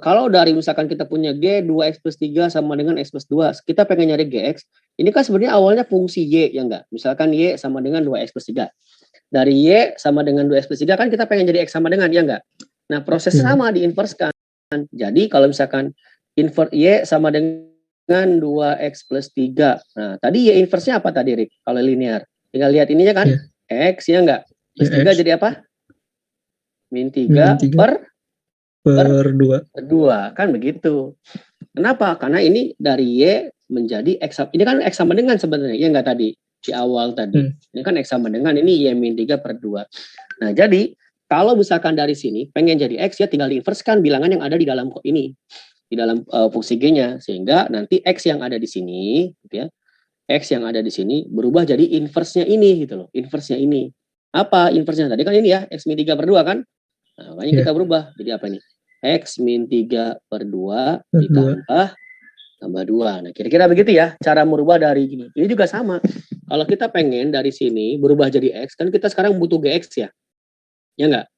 kalau dari misalkan kita punya G 2X plus 3 sama dengan X plus 2, kita pengen nyari GX, ini kan sebenarnya awalnya fungsi Y, ya enggak? Misalkan Y sama dengan 2X plus 3. Dari Y sama dengan 2X plus 3 kan kita pengen jadi X sama dengan, ya enggak? Nah, prosesnya sama, diinverskan. Jadi kalau misalkan invert Y sama dengan 2X plus 3. Nah, tadi Y inversnya apa tadi, Rik? Kalau linear. Tinggal lihat ininya kan? X, ya enggak? Plus 3 jadi apa? Min 3 per 2. 2, kan begitu. Kenapa? Karena ini dari Y menjadi X, ini kan X sama dengan sebenarnya, ya enggak tadi? Di awal tadi. Ini kan X sama dengan, ini Y min 3 per 2. Nah, jadi kalau misalkan dari sini pengen jadi X, ya tinggal diinverskan bilangan yang ada di dalam ini. Di dalam fungsi G-nya. Sehingga nanti X yang ada di sini, gitu ya. X yang ada di sini berubah jadi inverse-nya ini, gitu loh. Inverse-nya ini. Apa inverse-nya? Tadi kan ini ya, X min 3 per 2 kan? Nah, makanya kita berubah. Jadi apa ini? X min 3 per 2 tambah 2. Nah, kira-kira begitu ya cara merubah dari gini. Ini juga sama. Kalau kita pengen dari sini berubah jadi X, kan kita sekarang butuh GX ya. Ya enggak?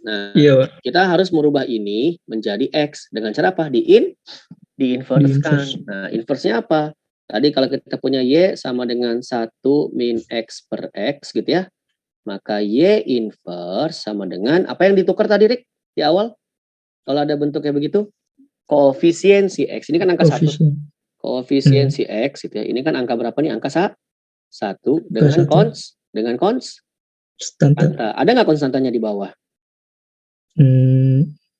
Nah, Iya, Pak. kita harus merubah ini menjadi X. Dengan cara apa? Diinverskan. Nah, inverse-nya apa? Tadi kalau kita punya Y sama dengan 1 min X per X gitu ya. Maka Y inverse sama dengan, apa yang ditukar tadi, Rik? Di awal? Kalau ada bentuk kayak begitu, koefisiensi X. Ini kan angka 1. Koefisiensi X gitu ya. Ini kan angka berapa nih? Angka 1 dengan konstanta. Ada nggak konstantanya di bawah?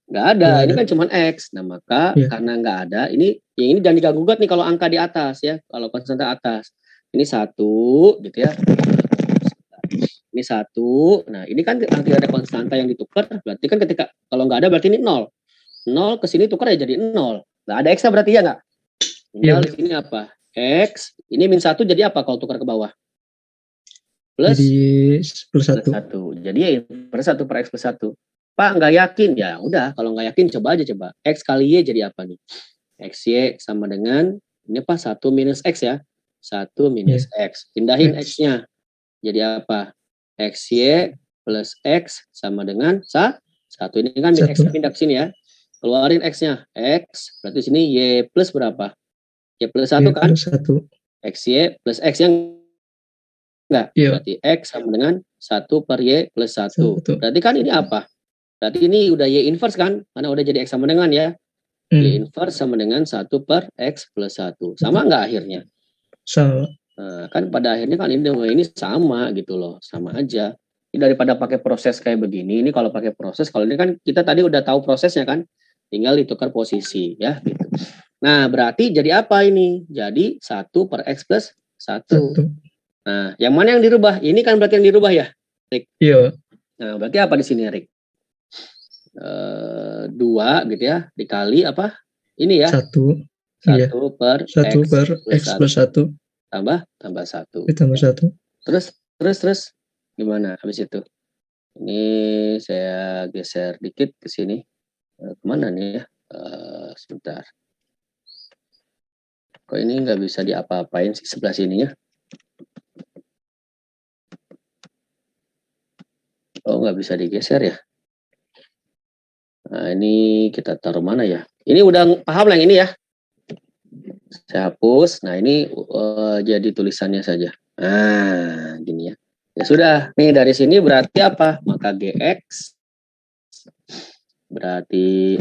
Nggak ada. Ini kan cuma X. Nah, maka karena nggak ada, ini jangan diganggu-gugat nih kalau angka di atas ya. Kalau konstanta atas. Ini 1 gitu ya. Ini 1. Nah, ini kan nanti ada konstanta yang ditukar. Berarti kan ketika kalau nggak ada berarti ini 0. 0 ke sini tukar ya jadi 0. Nggak ada X berarti ya nggak? Tinggal di sini apa? X. Ini min 1 jadi apa kalau tukar ke bawah? Plus 1. Jadi ya per 1 per X plus 1. Pak, nggak yakin? Ya udah, kalau nggak yakin coba aja coba. X kali Y jadi apa nih? XY sama dengan, ini apa? 1 minus X ya. 1 minus X. Pindahin X-nya. Jadi apa? XY plus X sama dengan 1. Ini kan min X pindah ke sini ya. Keluarin X-nya. X, berarti sini Y plus berapa? Y plus 1 kan? XY plus X yang enggak. Berarti X sama dengan 1 per Y plus 1. Berarti kan ini apa? Berarti ini udah Y inverse kan? Karena udah jadi X sama dengan ya. Y inverse sama dengan 1 per X plus 1. Sama enggak akhirnya? Sama. Nah, kan pada akhirnya kan ini sama gitu loh. Sama aja. Ini daripada pakai proses kayak begini, ini kalau pakai proses, kalau ini kan kita tadi udah tahu prosesnya kan? Tinggal ditukar posisi ya gitu. Nah, berarti jadi apa ini? Jadi 1 per X plus 1. Nah, yang mana yang dirubah? Ini kan berarti yang dirubah ya, Rik? Iya. Nah, berarti apa di sini, Rik? 2 gitu ya, dikali apa? Ini ya. 1 per X plus 1. Tambah 1. Ditambah 1. Terus gimana habis itu? Ini saya geser dikit ke sini. Kemana nih ya? Sebentar. Kok ini nggak bisa diapa-apain sih sebelah sininya? Oh, nggak bisa digeser ya? Nah, ini kita taruh mana ya? Ini udah paham lah yang ini ya? Saya hapus. Nah, ini jadi tulisannya saja. Nah, gini ya. Ya sudah. Nih, dari sini berarti apa? Maka GX berarti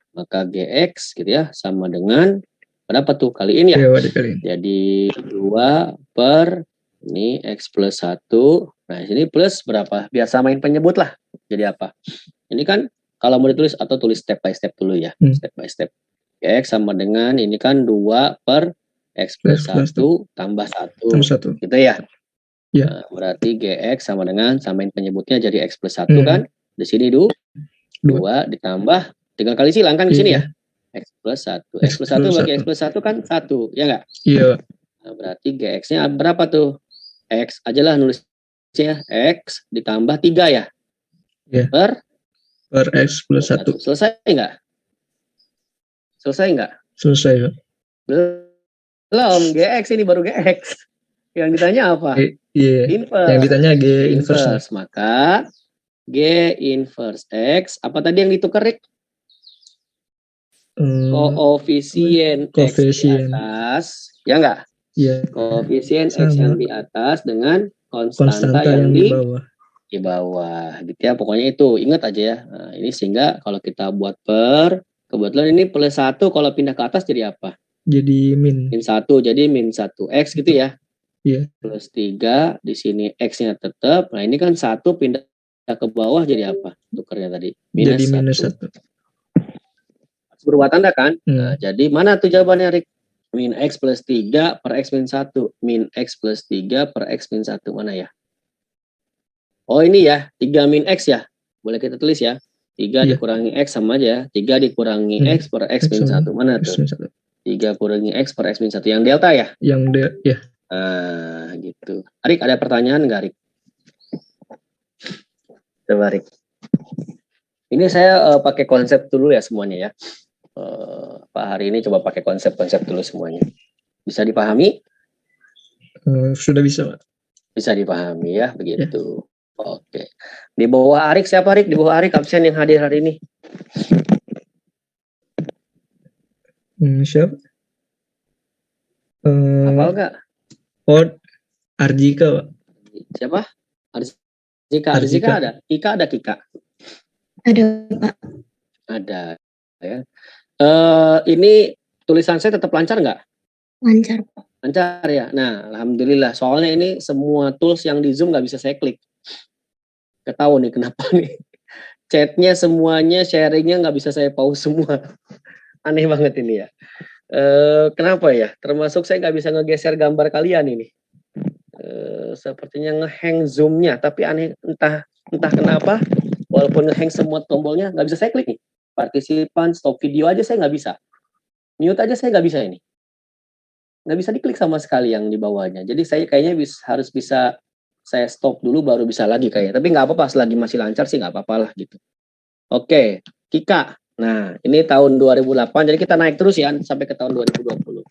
maka GX gitu ya sama dengan berapa tuh kaliin ya? Jadi 2 per ini X plus 1. Nah, sini plus berapa? Biar samain penyebut lah. Jadi apa? Ini kan kalau mau ditulis atau tulis step by step dulu ya. Step by step. GX sama dengan ini kan 2 per X plus 1 tambah 1. Gitu ya? Ya. Nah, berarti GX sama dengan samain penyebutnya jadi X plus 1 kan? Di sini 2 ditambah, tinggal kali silang kan di sini ya? X plus 1. X plus 1 bagi X plus 1 kan 1, ya nggak? Iya. Nah, berarti GX-nya berapa tuh? X aja lah nulisnya. X ditambah 3 ya? Iya. Per X plus 1. Selesai nggak? Selesai, Pak. Belum, GX ini baru GX. Yang ditanya apa? Inverse. Yang ditanya G inverse. Maka G inverse X. Apa tadi yang ditukar, Rik? Koefisien X di koefisien. atas. Ya enggak? Ya, Koefisien X sama. yang di atas dengan konstanta Konstanta yang yang di bawah. di bawah gitu ya, pokoknya itu ingat aja ya. Nah, ini sehingga kalau kita buat kebetulan ini plus 1, kalau pindah ke atas jadi apa? Jadi min. Min 1, jadi min 1x gitu ya. Iya. Plus 3, di sini x-nya tetap. Nah ini kan 1 pindah ke bawah jadi apa? Tukernya tadi minus Jadi minus 1. 1. Berubah tanda kan? Nah, Hmm. jadi mana tuh jawabannya, Rik? Min x plus 3 per x min 1. Min x plus 3 per x min 1. Mana ya? Oh ini ya, 3 min x ya. Boleh kita tulis ya. 3 Iya. dikurangi x sama aja ya. 3 dikurangi x per x min 1. Mana X tuh? min 1. 3 kurangi x per x min 1. Yang delta ya? Ya. Nah, gitu. Arik, ada pertanyaan nggak, Arik? Coba, Arik. Ini saya pakai konsep dulu ya semuanya ya. Pak hari ini coba pakai konsep-konsep dulu semuanya. Bisa dipahami? Sudah bisa, Pak. Bisa dipahami ya, begitu. Oke. Di bawah Arik siapa, Arik? Di bawah Arik absen yang hadir hari ini. Siapa? Hafal nggak? Arjika, Pak. Siapa? Arzika ada. Kika ada, Kika. Ada, Pak. Ada. Ya. Ini tulisan saya tetap lancar nggak? Lancar, Pak. Lancar ya. Nah, alhamdulillah. Soalnya ini semua tools yang di Zoom nggak bisa saya klik. Ketahu nih kenapa nih. Chatnya semuanya, sharingnya nggak bisa saya pause semua. Aneh banget ini ya. Kenapa ya? Termasuk saya nggak bisa ngegeser gambar kalian ini. Sepertinya ngehang zoomnya, tapi aneh entah kenapa. Walaupun ngehang semua tombolnya nggak bisa saya klik nih. Partisipan, stop video aja saya nggak bisa. Mute aja saya nggak bisa ini. Nggak bisa diklik sama sekali yang di bawahnya. Jadi saya kayaknya harus bisa saya stop dulu baru bisa lagi kayaknya. Tapi nggak apa-apa, selagi masih lancar sih nggak apa-apa lah gitu. Oke, Kika. Nah, ini tahun 2008, jadi kita naik terus ya sampai ke tahun 2020.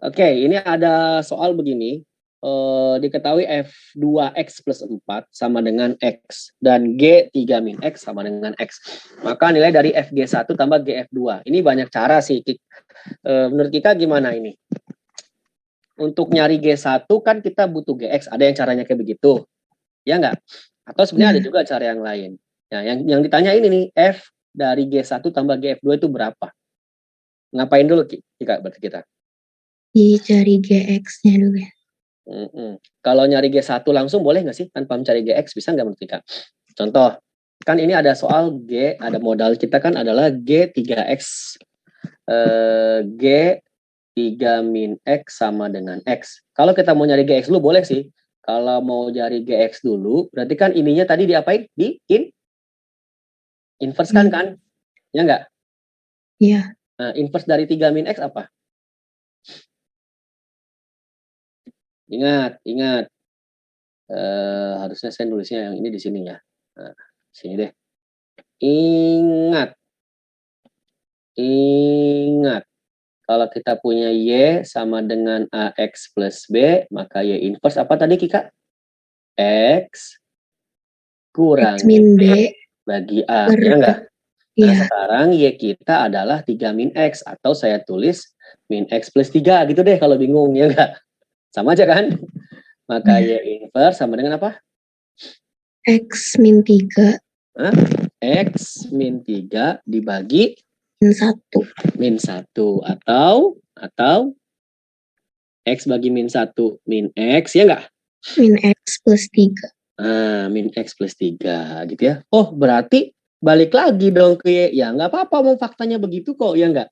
Oke, ini ada soal begini. Diketahui F2X plus 4 sama dengan X dan G3 min X sama dengan X. Maka nilai dari FG1 tambah GF2. Ini banyak cara sih. Menurut kita gimana ini? Untuk nyari G1 kan kita butuh GX. Ada yang caranya kayak begitu. Ya enggak? Atau sebenarnya ada juga cara yang lain. Nah, yang ditanya ini nih, F dari G1 tambah GF2 itu berapa? Ngapain dulu Kika berarti kita? Dicari GX-nya dulu ya. Kalau nyari G1 langsung boleh nggak sih tanpa mencari GX? Bisa nggak menurut Kika? Contoh, kan ini ada soal G, ada modal kita kan adalah G3X. G3 min X sama dengan X. Kalau kita mau nyari GX dulu boleh sih. Kalau mau nyari GX dulu, berarti kan ininya tadi diapain? Inverse kan? Ya nggak? Iya. Nah, inverse dari 3 min X apa? Ingat. Harusnya saya nulisnya yang ini di sini ya. Nah, sini deh. Ingat. Kalau kita punya Y sama dengan AX plus B, maka Y inverse apa tadi Kika? X kurang X min B bagi A, ya enggak? Iya. Nah, sekarang Y kita adalah 3 min X, atau saya tulis min X plus 3 gitu deh kalau bingung, ya enggak? Sama aja kan? Maka Y inverse sama dengan apa? X min 3. X min 3 dibagi min 1. Min 1 atau X bagi min 1 min X, ya enggak? Min X plus 3. Min X plus 3 gitu ya. Oh, berarti balik lagi dong ke Y. Ya nggak apa-apa, mau faktanya begitu kok, ya enggak?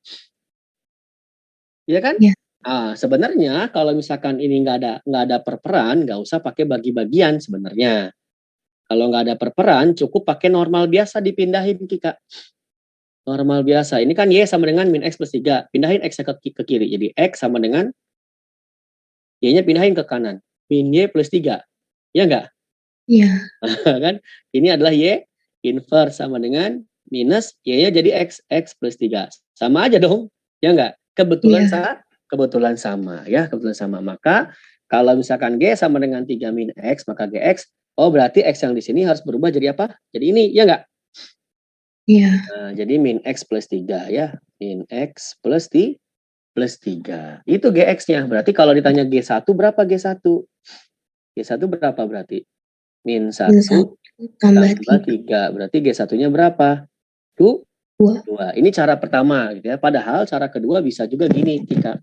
Ya kan? Ya. Sebenarnya kalau misalkan ini nggak ada perperan, nggak usah pakai bagi-bagian sebenarnya. Kalau nggak ada perperan, cukup pakai normal biasa dipindahin Kika. Normal biasa. Ini kan Y sama dengan min X plus 3. Pindahin X ke kiri. Jadi X sama dengan Y-nya pindahin ke kanan. Min Y plus 3. Ya enggak? Iya. Kan? Ini adalah Y inverse sama dengan minus Y-nya jadi X plus 3. Sama aja dong. Ya enggak? Kebetulan sama ya, kebetulan sama. Maka kalau misalkan G sama dengan 3 min X, maka GX Oh, berarti X yang di sini harus berubah jadi apa? Jadi ini, ya nggak? Iya. Nah, jadi min X plus 3 ya. Min X plus 3. Itu GX-nya. Berarti kalau ditanya G1 berapa G1? G1 berapa berarti? Min 1 Min 1 tambah 3. Berarti G1-nya berapa? 2. Ini cara pertama gitu ya. Padahal cara kedua bisa juga gini kita.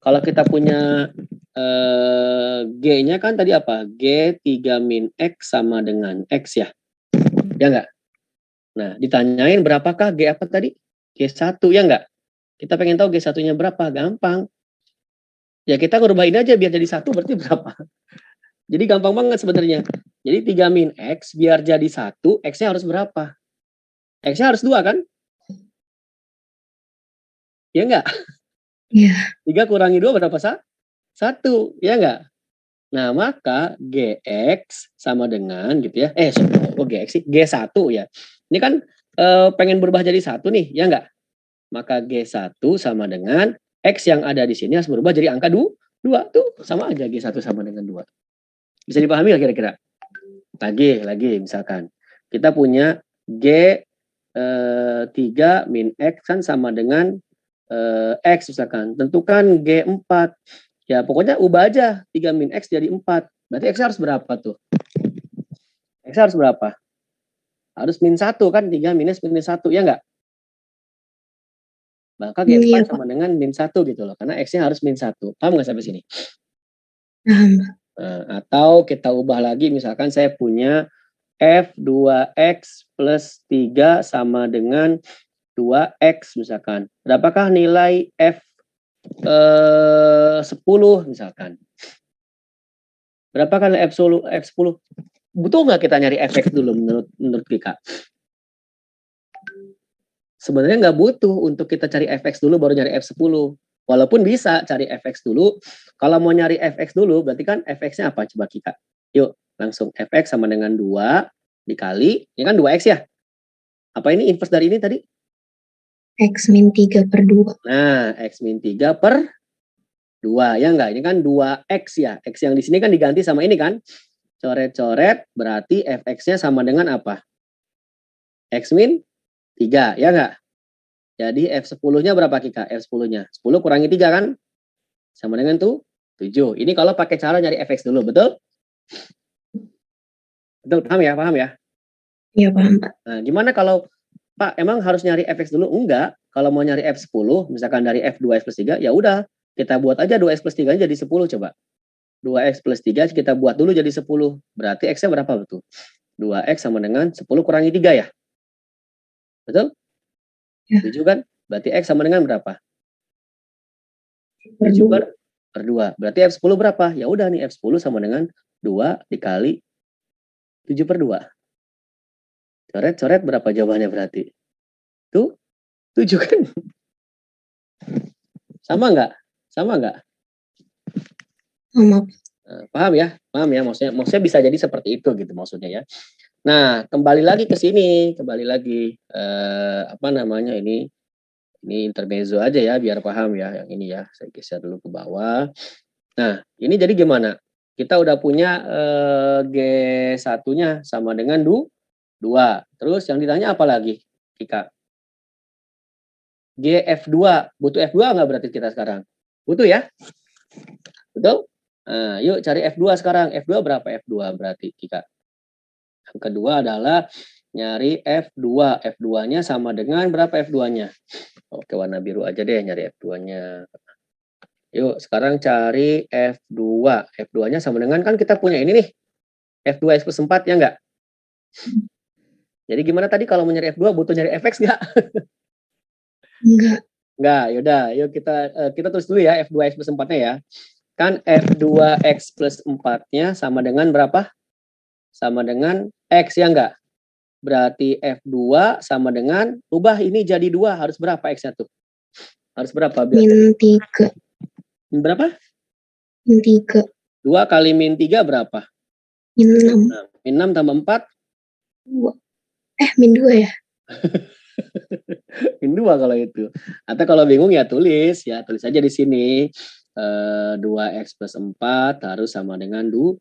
Kalau kita punya G-nya kan tadi apa? G3 min X sama dengan X ya. Ya enggak? Nah, ditanyain berapakah G apa tadi? G1 ya enggak? Kita pengen tahu G1-nya berapa? Gampang. Ya kita ngerubahin aja biar jadi 1 berarti berapa? Jadi gampang banget sebenarnya. Jadi 3 min X biar jadi 1, X-nya harus berapa? X-nya harus 2 kan? Ya enggak? Iya. 3 kurangi 2 berapa? 1, ya enggak? Nah, maka GX sama dengan gitu ya. GX sih? G1 ya. Ini kan pengen berubah jadi 1 nih, ya enggak? Maka G1 sama dengan X yang ada di sini harus berubah jadi angka 2. Tuh, sama aja G1 sama dengan 2. Bisa dipahami nggak kira-kira? Lagi misalkan. Kita punya G3 min X kan sama dengan X misalkan. Tentukan G4. Ya pokoknya ubah aja 3 min X jadi 4. Berarti X harus berapa tuh? X harus berapa? Harus min 1 kan, 3 minus 1 ya enggak? Maka G4 sama dengan min 1 gitu loh. Karena X-nya harus min 1. Paham nggak sampai sini? Paham. Nah, atau kita ubah lagi misalkan saya punya F2X plus 3 sama dengan 2X misalkan. Berapakah nilai F 10 misalkan? Berapakah nilai F10? Butuh nggak kita nyari Fx dulu menurut Kika? Sebenarnya nggak butuh untuk kita cari Fx dulu baru nyari F10. Walaupun bisa cari Fx dulu. Kalau mau nyari Fx dulu berarti kan Fx-nya apa? Coba Kika. Yuk langsung Fx sama dengan 2 dikali. Ini kan 2X ya. Apa ini inverse dari ini tadi? X min 3 per 2. Nah, X min 3 per 2. Ya enggak? Ini kan 2X ya. X yang di sini kan diganti sama ini kan. Coret-coret berarti Fx-nya sama dengan apa? X min 3. Ya enggak? Jadi F10-nya berapa Kika? F10-nya. 10 kurangi 3 kan? Sama dengan tuh 7. Ini kalau pakai cara nyari Fx dulu. Betul? Betul, paham ya? Iya, paham, Pak. Nah, gimana kalau Pak, emang harus nyari Fx dulu? Enggak. Kalau mau nyari F10, misalkan dari F2X plus 3, ya udah. Kita buat aja 2X plus 3 jadi 10 coba. 2X plus 3 kita buat dulu jadi 10. Berarti X-nya berapa betul? 2X sama dengan 10 kurangi 3 ya? Betul? Ya. 7 kan? Berarti X sama dengan berapa? 7 per 2. Berarti F10 berapa? Ya udah nih F10 sama dengan 2 dikali 7 per 2. Coret-coret berapa jawabannya berarti? Tuh, 7 kan? Sama nggak? Sama. Paham ya? Maksudnya bisa jadi seperti itu gitu maksudnya ya. Nah, kembali lagi ke sini, ini intermezzo aja ya biar paham ya yang ini ya. Saya geser dulu ke bawah. Nah, ini jadi gimana? Kita udah punya G1-nya sama dengan 2. Terus yang ditanya apa lagi, Kika? GF2. Butuh F2 nggak berarti kita sekarang? Butuh ya? Betul? Nah, yuk cari F2 sekarang. F2 berapa F2 berarti, Kika? Yang kedua adalah nyari F2. F2-nya sama dengan berapa F2-nya? Oke, warna biru aja deh nyari F2-nya. Yuk, sekarang cari F2. F2-nya sama dengan, kan kita punya ini nih. F2X plus 4, ya enggak? Jadi gimana tadi kalau mau nyari F2 butuh nyari Fx nggak? Enggak, yaudah. Yuk kita tulis dulu ya F2X plus 4-nya ya. Kan F2X plus 4-nya sama dengan berapa? Sama dengan X, ya enggak? Berarti F2 sama dengan, ubah ini jadi 2, harus berapa X-nya tuh? Harus berapa? Min 3. Berapa? Min 3. 2 kali min 3 berapa? Min 6. Nah, min 6 tambah 4? 2. Min 2 ya? Min 2 kalau itu. Atau kalau bingung ya tulis aja di sini. 2x plus 4 harus sama dengan 2.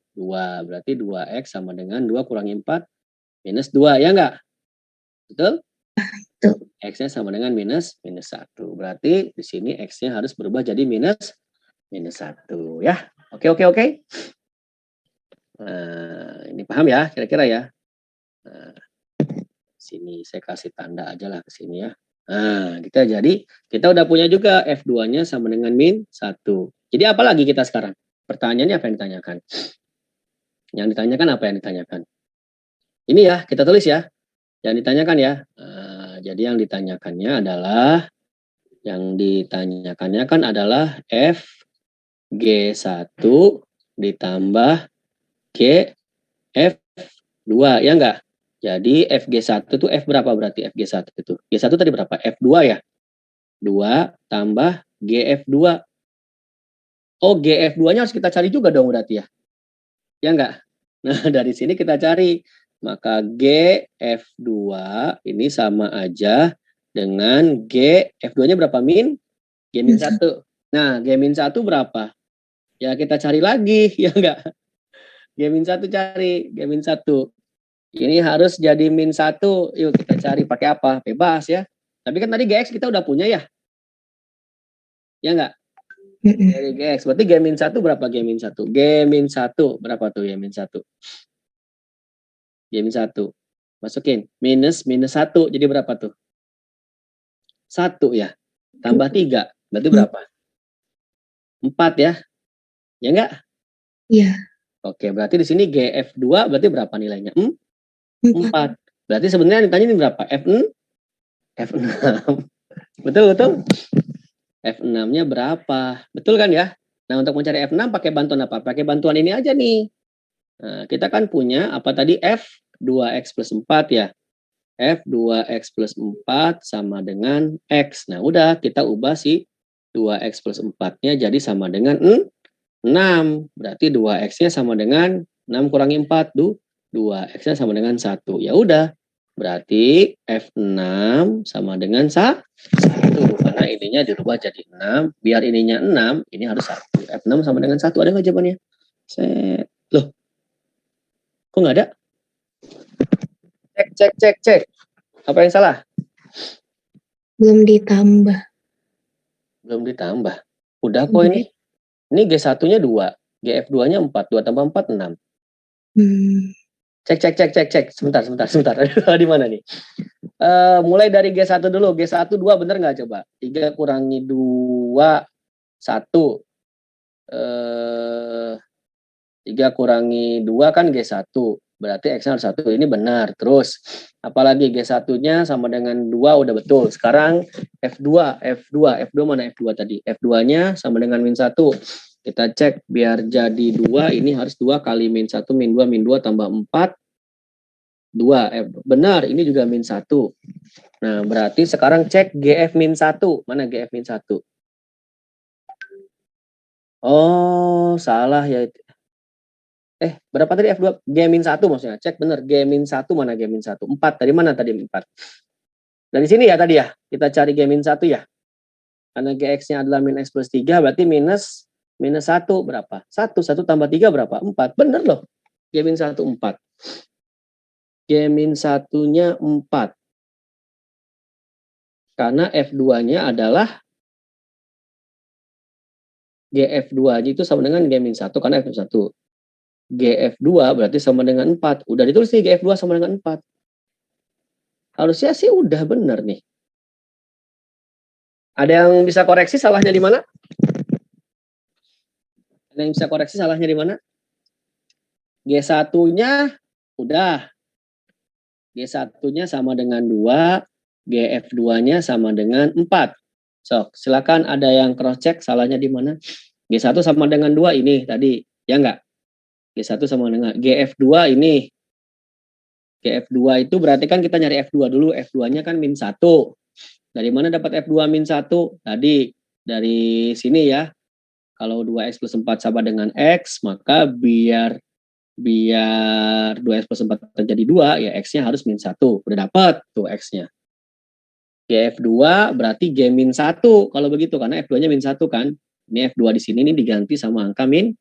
Berarti 2x sama dengan 2 kurangi 4 minus 2, ya enggak? Betul? Betul. X-nya sama dengan minus 1. Berarti di sini X-nya harus berubah jadi minus 1, ya. Oke. Nah, ini paham ya kira-kira ya? Nah, sini saya kasih tanda aja lah ke sini ya. Nah, kita udah punya juga F2-nya sama dengan min 1. Jadi apa lagi kita sekarang? Pertanyaannya apa yang ditanyakan? Yang ditanyakan apa yang ditanyakan? Ini ya, kita tulis ya. Yang ditanyakan ya. Nah, jadi yang ditanyakannya kan adalah F G1 ditambah G F2, ya enggak? Jadi FG1 itu F berapa berarti FG1 itu? G1 tadi berapa? F2 ya? 2 tambah GF2. Oh, GF2-nya harus kita cari juga dong berarti ya? Ya enggak? Nah, dari sini kita cari. Maka GF2 ini sama aja dengan GF2-nya berapa min? G-1. Nah, G-1 berapa? Ya kita cari lagi, ya enggak? G-1 cari, G-1. Ini harus jadi min 1. Yuk kita cari pakai apa? Bebas ya. Tapi kan tadi GX kita udah punya ya. Ya enggak? Dari GX. Berarti G-1 berapa G-1? G-1 berapa tuh G-1? G-1. Masukin. Minus 1. Jadi berapa tuh? 1 ya. Tambah 3. Berarti berapa? 4 ya. Ya enggak? Iya. Oke, berarti di sini GF2 berarti berapa nilainya? 4. Berarti sebenarnya ditanya ini berapa? F6. Betul? F6-nya berapa? Betul kan ya? Nah, untuk mencari F6 pakai bantuan apa? Pakai bantuan ini aja nih. Nah, kita kan punya apa tadi? F2x plus 4 ya. F2x plus 4 sama dengan X. Nah, udah kita ubah si 2x plus 4-nya jadi sama dengan 6. Berarti 2x-nya sama dengan 6 kurangi 4. 2x-nya sama dengan 1. Ya udah. Berarti F6 sama dengan 1. Karena ininya dirubah jadi 6. Biar ininya 6, ini harus 1. F6 sama dengan 1. Ada nggak jawabannya? Loh. Kok nggak ada? Cek. Apa yang salah? Belum ditambah. Belum ditambah. Udah kok ini. Ini G1-nya 2. GF2-nya 4. 2 tambah 4, 6. Cek. Sebentar. Di mana nih? Mulai dari G1 dulu. G1 2 bener nggak coba? 3 kurangi 2, 1. 3 kurangi 2 kan G1. Berarti X-nya harus 1. Ini benar. Terus, apalagi G1-nya sama dengan 2 udah betul. Sekarang F2 mana F2 tadi? F2-nya sama dengan min 1. Kita cek biar jadi 2, ini harus 2 kali min 1, min 2 tambah 4. 2. Benar, ini juga min 1. Nah, berarti sekarang cek GF min 1. Mana GF min 1? Oh, salah ya. Berapa tadi F2? G min 1 maksudnya. Cek benar, G min 1 mana G min 1? 4. Dari mana tadi 4? Dari sini ya tadi ya. Kita cari G min 1 ya. Karena GX-nya adalah min X plus 3, berarti minus 1 berapa? 1 tambah 3 berapa? 4. Bener loh. G min 1 4. G min 1-nya 4. Karena F2-nya adalah GF2 itu sama dengan G min 1 karena F1. GF2 berarti sama dengan 4. Udah ditulis nih GF2 sama dengan 4. Harusnya sih udah bener nih. Ada yang bisa koreksi salahnya di mana? Ada yang bisa koreksi salahnya di mana? G1-nya udah. G1-nya sama dengan 2. GF2-nya sama dengan 4. So, silakan ada yang cross check salahnya di mana? G1 sama dengan 2 ini tadi, ya enggak? G1 sama dengan GF2 ini. GF2 itu berarti kan kita nyari F2 dulu. F2-nya kan min 1. Dari mana dapat F2 min 1? Tadi dari sini ya. Kalau 2x plus 4 sama dengan X, maka biar 2x plus 4 terjadi 2, ya X-nya harus min 1. Udah dapat tuh X-nya. GF2 berarti G min 1 kalau begitu, karena F2-nya min 1 kan. Ini F2 di sini ini diganti sama angka min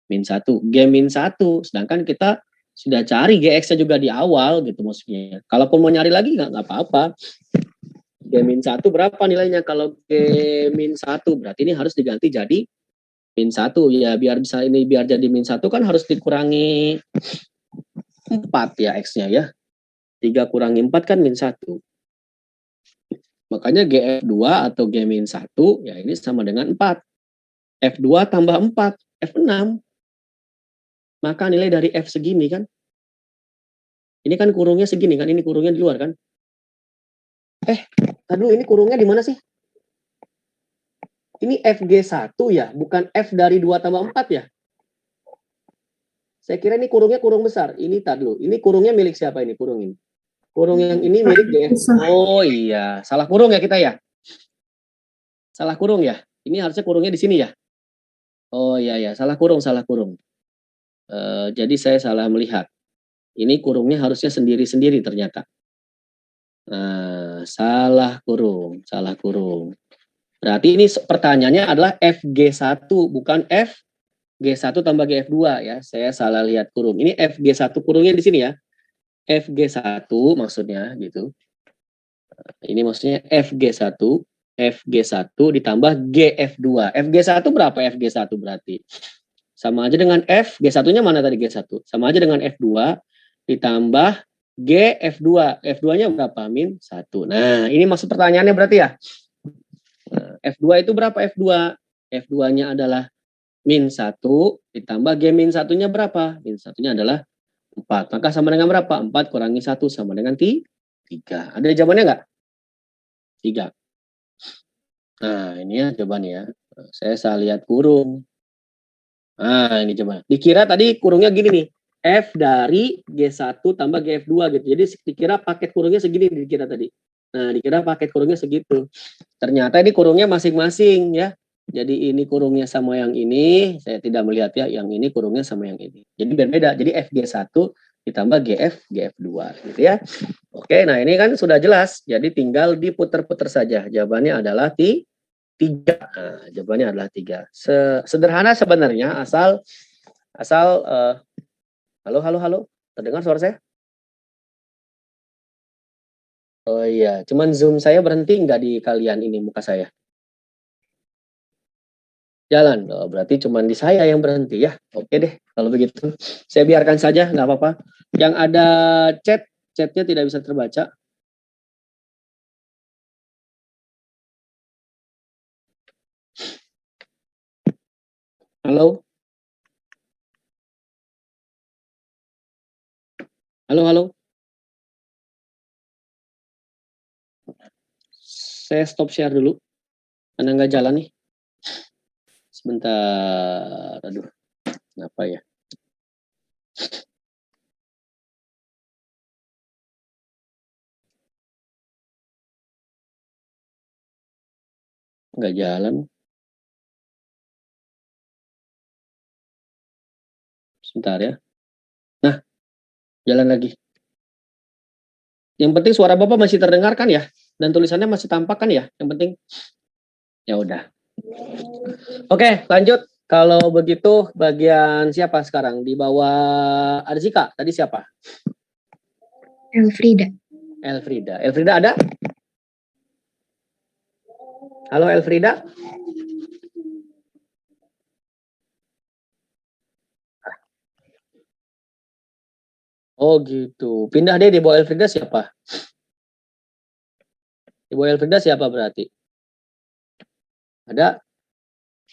1. G-1. Sedangkan kita sudah cari GX-nya juga di awal gitu maksudnya. Kalaupun mau nyari lagi nggak apa-apa. G-1 berapa nilainya? Kalau G-1 berarti ini harus diganti jadi min 1. Ya biar bisa ini biar jadi min 1 kan harus dikurangi 4 ya X-nya ya. 3 kurangi 4 kan min 1. Makanya GF2 atau G-1 ya ini sama dengan 4. F2 tambah 4, F6. Maka nilai dari F segini kan. Ini kan kurungnya segini kan, ini kurungnya di luar kan. Aduh ini kurungnya di mana sih? Ini FG1 ya, bukan F dari 2 tambah 4 ya. Saya kira ini kurungnya kurung besar. Ini dulu. Ini kurungnya milik siapa ini kurung ini? Kurung yang ini milik GF. Oh iya, salah kurung ya kita ya. Salah kurung ya. Ini harusnya kurungnya di sini ya. Oh iya ya, salah kurung, salah kurung. Jadi saya salah melihat. Ini kurungnya harusnya sendiri-sendiri ternyata. Nah, salah kurung, salah kurung. Berarti ini pertanyaannya adalah FG1, bukan FG1 tambah GF2 ya. Saya salah lihat kurung. Ini FG1 kurungnya di sini ya. FG1 maksudnya gitu. Ini maksudnya FG1 ditambah GF2. FG1 berapa FG1 berarti? Sama aja dengan F, G1-nya mana tadi G1? Sama aja dengan F2 ditambah GF2. F2-nya berapa? Min 1. Nah, ini maksud pertanyaannya berarti ya. Nah, F2 itu berapa F2? F2-nya adalah min 1 ditambah G min 1-nya berapa? Min 1-nya adalah 4. Maka sama dengan berapa? 4 kurangi 1 sama dengan 3. Ada jawabannya nggak? 3. Nah, ini ya jawabannya ya. Saya salah lihat kurung. Nah, ini coba. Dikira tadi kurungnya gini nih. F dari G1 tambah GF2 gitu. Jadi dikira paket kurungnya segini dikira tadi. Nah, dikira paket kurungnya segitu. Ternyata ini kurungnya masing-masing ya. Jadi ini kurungnya sama yang ini. Saya tidak melihat ya. Yang ini kurungnya sama yang ini. Jadi berbeda. Jadi FG1 ditambah GF2 gitu ya. Oke, nah ini kan sudah jelas. Jadi tinggal diputer-puter saja. Jawabannya adalah 3. Nah, jawabannya adalah 3. Sederhana sebenarnya asal halo, terdengar suara saya? Oh iya, cuman Zoom saya berhenti nggak di kalian ini muka saya? Jalan, oh, berarti cuman di saya yang berhenti ya. Oke deh, kalau begitu saya biarkan saja, nggak apa-apa. Yang ada chatnya tidak bisa terbaca. Halo? Halo? Saya stop share dulu, karena nggak jalan nih. Sebentar, aduh, kenapa ya? Nggak jalan. Sebentar ya. Nah, jalan lagi. Yang penting suara Bapak masih terdengar kan ya? Dan tulisannya masih tampak kan ya? Yang penting. Ya udah. Oke, lanjut. Kalau begitu bagian siapa sekarang? Di bawah Arzika. Tadi siapa? Elfrida. Elfrida ada? Halo Elfrida? Oh gitu. Pindah deh di bawah Elfrida siapa? Di bawah Elfrida siapa berarti? Ada?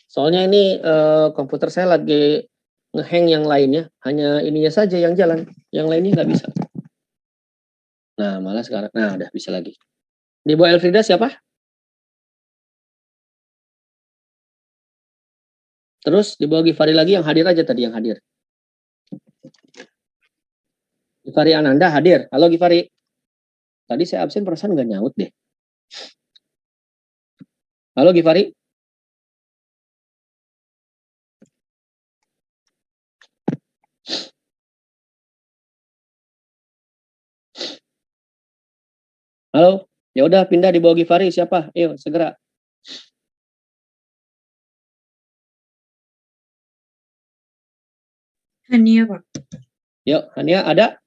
Soalnya ini komputer saya lagi ngehang yang lainnya. Hanya ininya saja yang jalan. Yang lainnya nggak bisa. Nah, malah sekarang. Nah, udah bisa lagi. Di bawah Elfrida siapa? Terus di bawah Givari lagi yang hadir aja tadi yang hadir. Givari Ananda hadir. Halo Givari. Tadi saya absen perasaan nggak nyaut deh. Halo Givari. Halo. Ya udah pindah di bawah Givari siapa? Ayo segera. Hania, Pak. Yuk, Hania ada?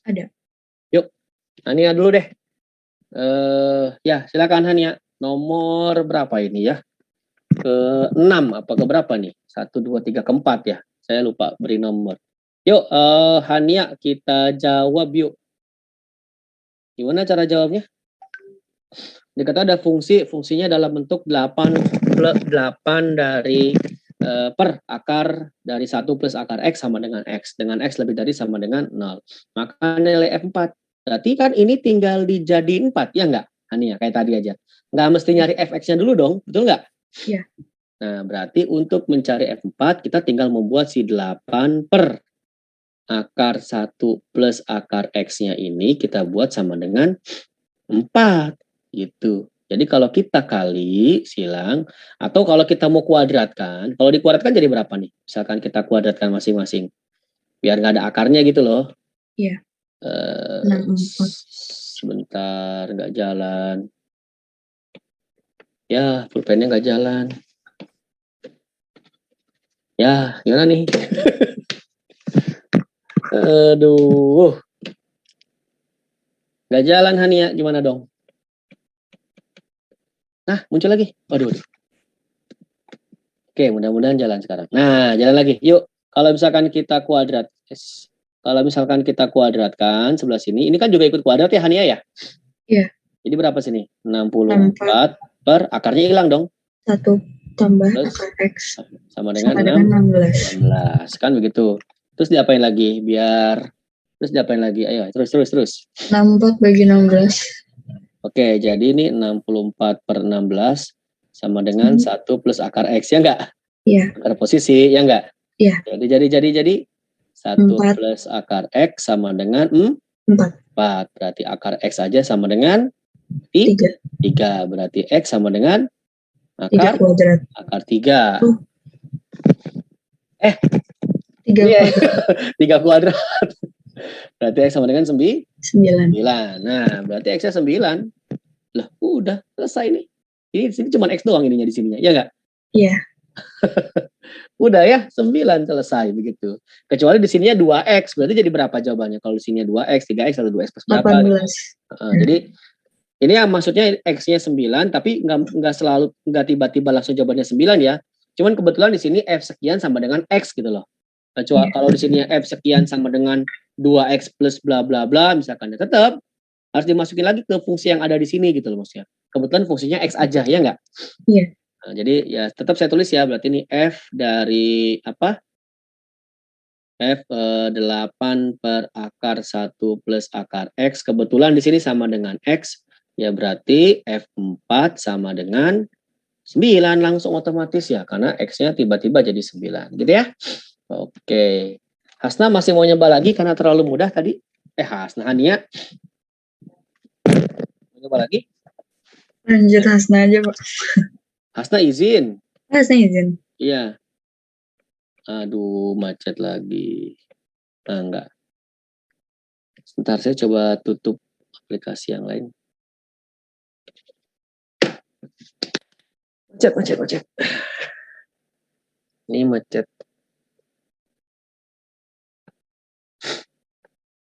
Ada. Yuk, Hania dulu deh. Ya, silakan Hania. Nomor berapa ini ya? Ke-6 apa ke berapa nih? 1, 2, 3, ke-4 ya. Saya lupa beri nomor. Yuk, Hania kita jawab yuk. Gimana cara jawabnya? Dikata ada fungsinya dalam bentuk 8 dari per akar dari 1 plus akar X sama dengan X. Dengan X lebih dari sama dengan 0. Maka nilai F4. Berarti kan ini tinggal dijadiin 4, ya enggak? Hania, kayak tadi aja. Nggak mesti nyari Fx-nya dulu dong, betul nggak? Iya. Nah, berarti untuk mencari F4, kita tinggal membuat si 8 per akar 1 plus akar X-nya ini, kita buat sama dengan 4. Gitu. Jadi kalau kita kali silang, atau kalau kita mau kuadratkan, kalau dikuadratkan jadi berapa nih? Misalkan kita kuadratkan masing-masing. Biar nggak ada akarnya gitu loh. Iya. 64. Sebentar, nggak jalan. Ya, pulpennya nggak jalan. Ya, gimana nih? Aduh. Nggak jalan Hania, gimana dong? Nah, muncul lagi. Waduh. Oke, mudah-mudahan jalan sekarang. Nah, jalan lagi. Yuk, kalau misalkan kita kuadrat. Kalau misalkan kita kuadratkan sebelah sini, ini kan juga ikut kuadrat ya Hania ya? Iya. Jadi berapa sini? 64 per akarnya hilang dong. 1 tambah Plus akar X sama dengan 16. 16. Kan begitu. Terus diapain lagi? Terus diapain lagi? Ayo, terus. 64 bagi 16. Oke, jadi ini 64 per 16 sama dengan 1 plus akar X, ya enggak? Iya. Akar posisi, ya enggak? Iya. Jadi 1 4. plus akar X sama dengan 4. Berarti akar X aja sama dengan 3. Berarti X sama dengan 3 kuadrat. akar 3. 3 kuadrat. 3 kuadrat. Berarti X sama dengan 9. 9. Nah, berarti X-nya 9. Lah, udah selesai nih. Ini di sini cuma X doang ininya di sininya, ya enggak? Iya. Udah ya, 9 selesai begitu. Kecuali di sininya 2X, berarti jadi berapa jawabannya? Kalau di sininya 2X, 3X atau 2X plus berapa? 18. Jadi ini yang maksudnya X-nya 9, tapi nggak tiba-tiba langsung jawabannya 9 ya. Cuman kebetulan di sini F sekian sama dengan X gitu loh. Kecuali kalau di sini F sekian sama dengan 2X plus bla bla bla, misalkan ya tetap harus dimasukin lagi ke fungsi yang ada di sini gitu loh maksudnya. Kebetulan fungsinya X aja, ya enggak? Iya. Nah, jadi ya tetap saya tulis ya, berarti ini F dari apa? F 8 per akar 1 plus akar X. Kebetulan di sini sama dengan X. Ya berarti F4 sama dengan 9 langsung otomatis ya. Karena X-nya tiba-tiba jadi 9. Gitu ya. Oke. Hasna masih mau nyoba lagi karena terlalu mudah tadi. Hasna, Hania. Mau nyoba lagi? Lanjut Hasna aja, Pak. Hasna izin. Hasna izin. Iya. Aduh, macet lagi. Enggak. Sebentar, saya coba tutup aplikasi yang lain. Macet. Ini macet.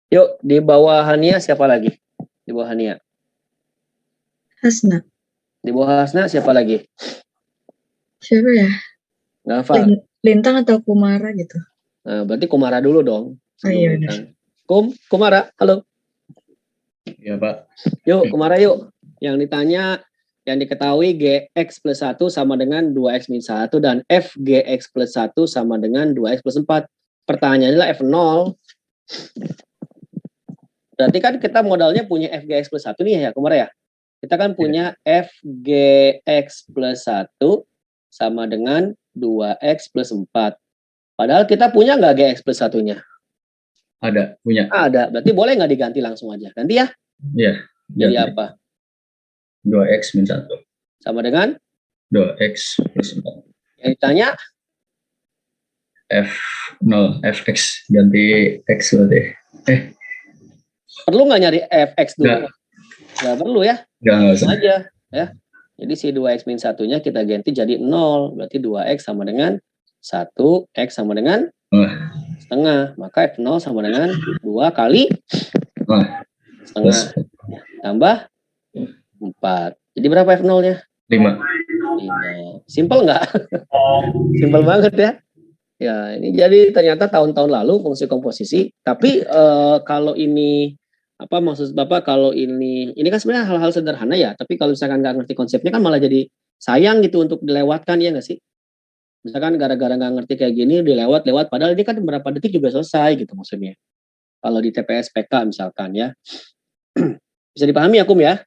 Yuk, di bawah Hania siapa lagi? Di bawah Hania. Hasna. Di bawah Hasna siapa lagi? Siapa ya? Nggak hafal. Lintang atau Kumara gitu. Nah, berarti Kumara dulu dong. Oh iya benar. Kumara, halo. Iya Pak. Yuk, Kumara yuk. Yang ditanya, yang diketahui Gx plus 1 sama dengan 2x min 1 dan f Gx plus 1 sama dengan 2x plus 4. Pertanyaannya adalah F0. Berarti kan kita modalnya punya f Gx plus 1 nih ya, Kumara ya. Kita kan punya f Gx plus 1 sama dengan 2x plus 4. Padahal kita punya nggak Gx plus 1-nya? Ada, punya. Ada. Berarti boleh nggak diganti langsung aja? Ganti ya? Iya. Jadi apa? 2x min 1. Sama dengan? 2x plus 4. Yang ditanya? F0, fx. Ganti x berarti. Perlu nggak nyari fx dulu? Nggak perlu ya? Nggak usah. Aja. Ya. Jadi si 2x min 1-nya kita ganti jadi 0. Berarti 2x sama dengan 1, x sama dengan setengah. Maka F0 sama dengan 2 kali Wah, setengah. Tambah 4. Jadi berapa F0-nya? 5. 5. Simpel nggak? Simpel banget ya. Ya, ini jadi ternyata tahun-tahun lalu fungsi komposisi. Tapi kalau ini apa maksud Bapak kalau ini kan sebenarnya hal-hal sederhana ya. Tapi kalau misalkan nggak ngerti konsepnya kan malah jadi sayang gitu untuk dilewatkan ya nggak sih? Misalkan gara-gara nggak ngerti kayak gini dilewat-lewat. Padahal ini kan berapa detik juga selesai gitu maksudnya. Kalau di TPS PK misalkan ya. Bisa dipahami ya Kum ya?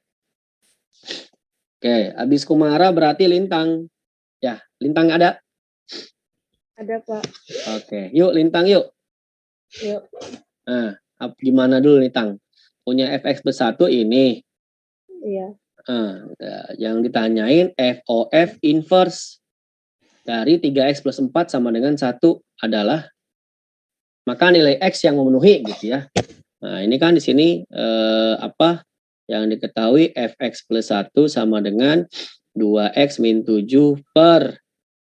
Oke, habis Kumara berarti Lintang. Ya, Lintang ada? Ada, Pak. Oke, yuk Lintang yuk. Yuk. Nah, gimana dulu Lintang? Punya fx plus 1 ini. Iya. Nah, yang ditanyain FOF inverse dari 3x plus 4 sama dengan 1 adalah maka nilai x yang memenuhi gitu ya. Nah, ini kan di sini apa yang diketahui fx plus 1 sama dengan 2x min 7 per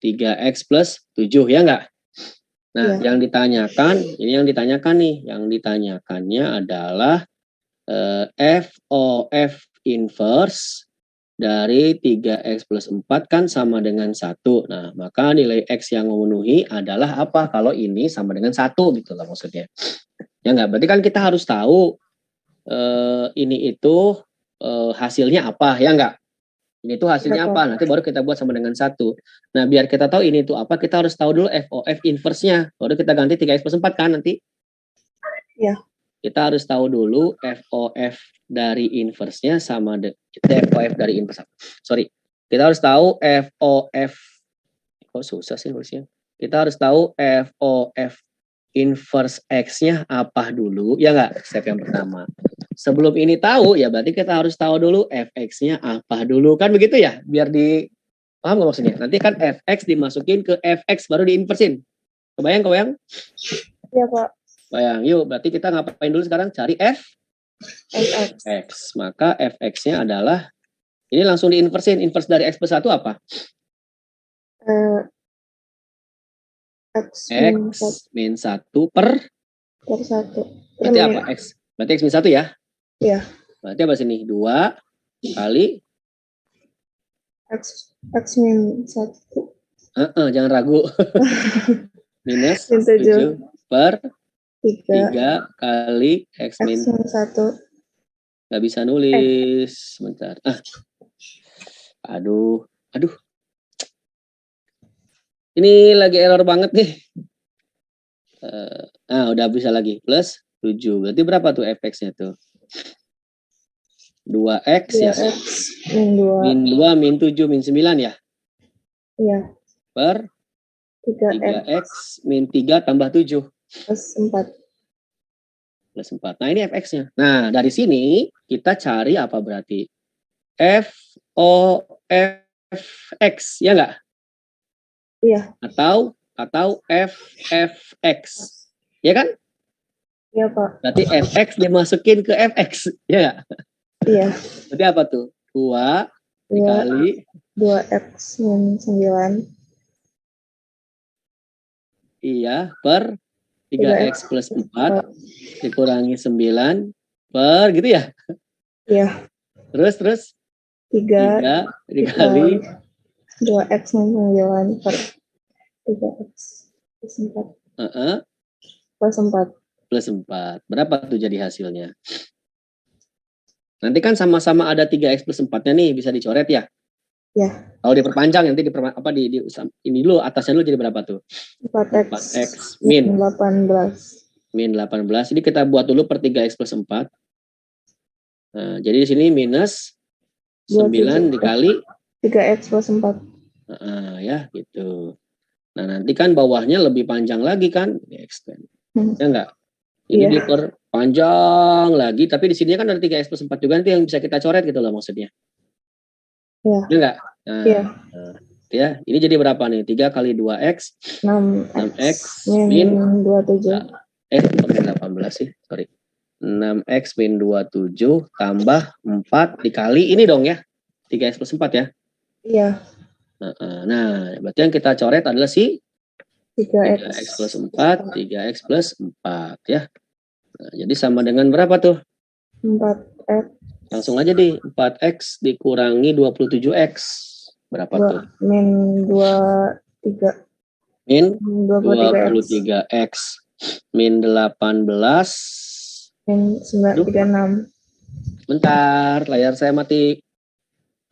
3x plus 7 ya enggak? Nah, yang ditanyakan, ini yang ditanyakan nih, yang ditanyakannya adalah FOF inverse dari 3x plus 4 kan sama dengan 1. Nah, maka nilai x yang memenuhi adalah apa kalau ini sama dengan 1 gitu lah maksudnya. Ya enggak, berarti kan kita harus tahu ini itu hasilnya apa, ya enggak? Ini tuh hasilnya apa, nanti baru kita buat sama dengan 1. Nah, biar kita tahu ini tuh apa, kita harus tahu dulu FOF inverse-nya. Baru kita ganti 3x plus 4 kan nanti? Iya. Kita harus tahu dulu FOF dari inverse-nya sama FOF dari inverse. Sorry. Kita harus tahu FOF. Kok susah sih nulisnya? Kita harus tahu FOF inverse X-nya apa dulu. Ya enggak? Step yang pertama. Sebelum ini tahu, ya berarti kita harus tahu dulu fx-nya apa dulu. Kan begitu ya? Biar paham nggak maksudnya? Nanti kan fx dimasukin ke fx, baru diinversin. Kebayang? Iya, Pak. Bayang. Yuk, berarti kita ngapain dulu sekarang? Cari FX. X. Maka fx-nya adalah, ini langsung diinversin. Inverse dari x plus 1 apa? X min 1 per 1. Berarti apa? X. Berarti x min 1 ya? Iya. Berarti apa sini? 2 kali X min 1. Jangan ragu. Minus 7 per 3 kali X min 1. Gak bisa nulis. Sebentar. Aduh. Ini lagi error banget nih. Udah bisa lagi. Plus 7. Berarti berapa tuh fx-nya tuh? 2x ya? Min 2. Min 2, min 7, min 9 ya? Iya. Per 3x min 3 tambah 7. Plus 4. Plus 4. Nah, ini fx-nya. Nah, dari sini kita cari apa berarti? FOFX, ya enggak? Iya. Atau FFX. Ya kan? Iya, Pak. Berarti fx dimasukin ke fx, ya enggak? Iya. Berarti apa tuh? 2 dikali 2x min 9. Iya, per 3x plus 4 dikurangi 9 per gitu ya? Iya. Terus 3 dikali 2x min 9 per 3x plus 4. Plus 4. Plus 4. Berapa tuh jadi hasilnya? Nanti kan sama-sama ada 3x plus 4-nya nih, bisa dicoret ya? Ya. Kalau diperpanjang nanti ini dulu atasnya dulu jadi berapa tuh? 4x min 18. Min 18. Jadi kita buat dulu per 3x plus 4. Nah, jadi di sini minus 9 dikali 3x plus 4. Ya, gitu. Nah, nanti kan bawahnya lebih panjang lagi kan? X kan. Ya enggak? Ini diperpanjang lagi, tapi di sini kan ada 3x plus 4 juga nanti yang bisa kita coret gitu loh maksudnya. Iya. Ya enggak? Nah, ya, ini jadi berapa nih? 3 kali 2x 6x min 27. Min 18 sih, sorry. 6x min 27 tambah 4 dikali ini dong ya. 3x plus 4 ya. Iya. Nah, berarti yang kita coret adalah si 3x 3x plus 4, 3x plus 4 ya. Nah, jadi sama dengan berapa tuh? 4x Langsung aja deh, 4x dikurangi 27x. Berapa tuh? min 23 Min 23x 23x. Min 18. min 936. Bentar, layar saya mati.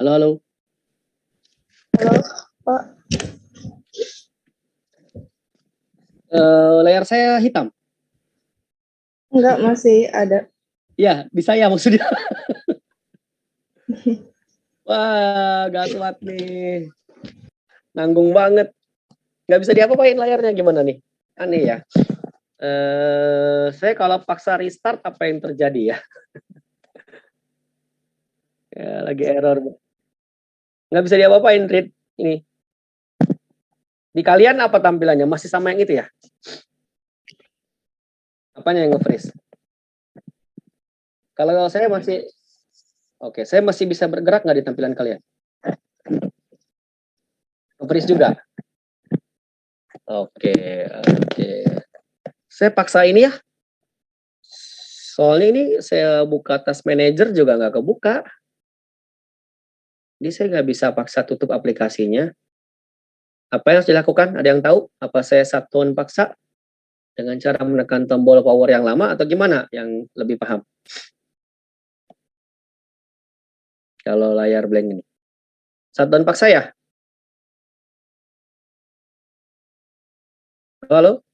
Halo, halo. Halo, Pak. Layar saya hitam. Enggak, masih ada. Ya, di saya maksudnya. Wah, gawat nih. Nanggung banget. Nggak bisa diapa-apain layarnya gimana nih? Aneh ya. Saya kalau paksa restart apa yang terjadi ya? Ya, lagi error. Nggak bisa diapa-apain, Rid. Ini. Di kalian apa tampilannya? Masih sama yang itu ya? Apanya yang nge-freeze? Kalau saya masih... Oke, saya masih bisa bergerak nggak di tampilan kalian? Nge-freeze juga? Oke. Saya paksa ini ya. Soalnya ini saya buka task manager juga nggak kebuka. Jadi saya nggak bisa paksa tutup aplikasinya. Apa yang harus dilakukan? Ada yang tahu? Apa saya satuan paksa dengan cara menekan tombol power yang lama atau gimana? Yang lebih paham? Kalau layar blank ini. Satuan paksa ya? Halo?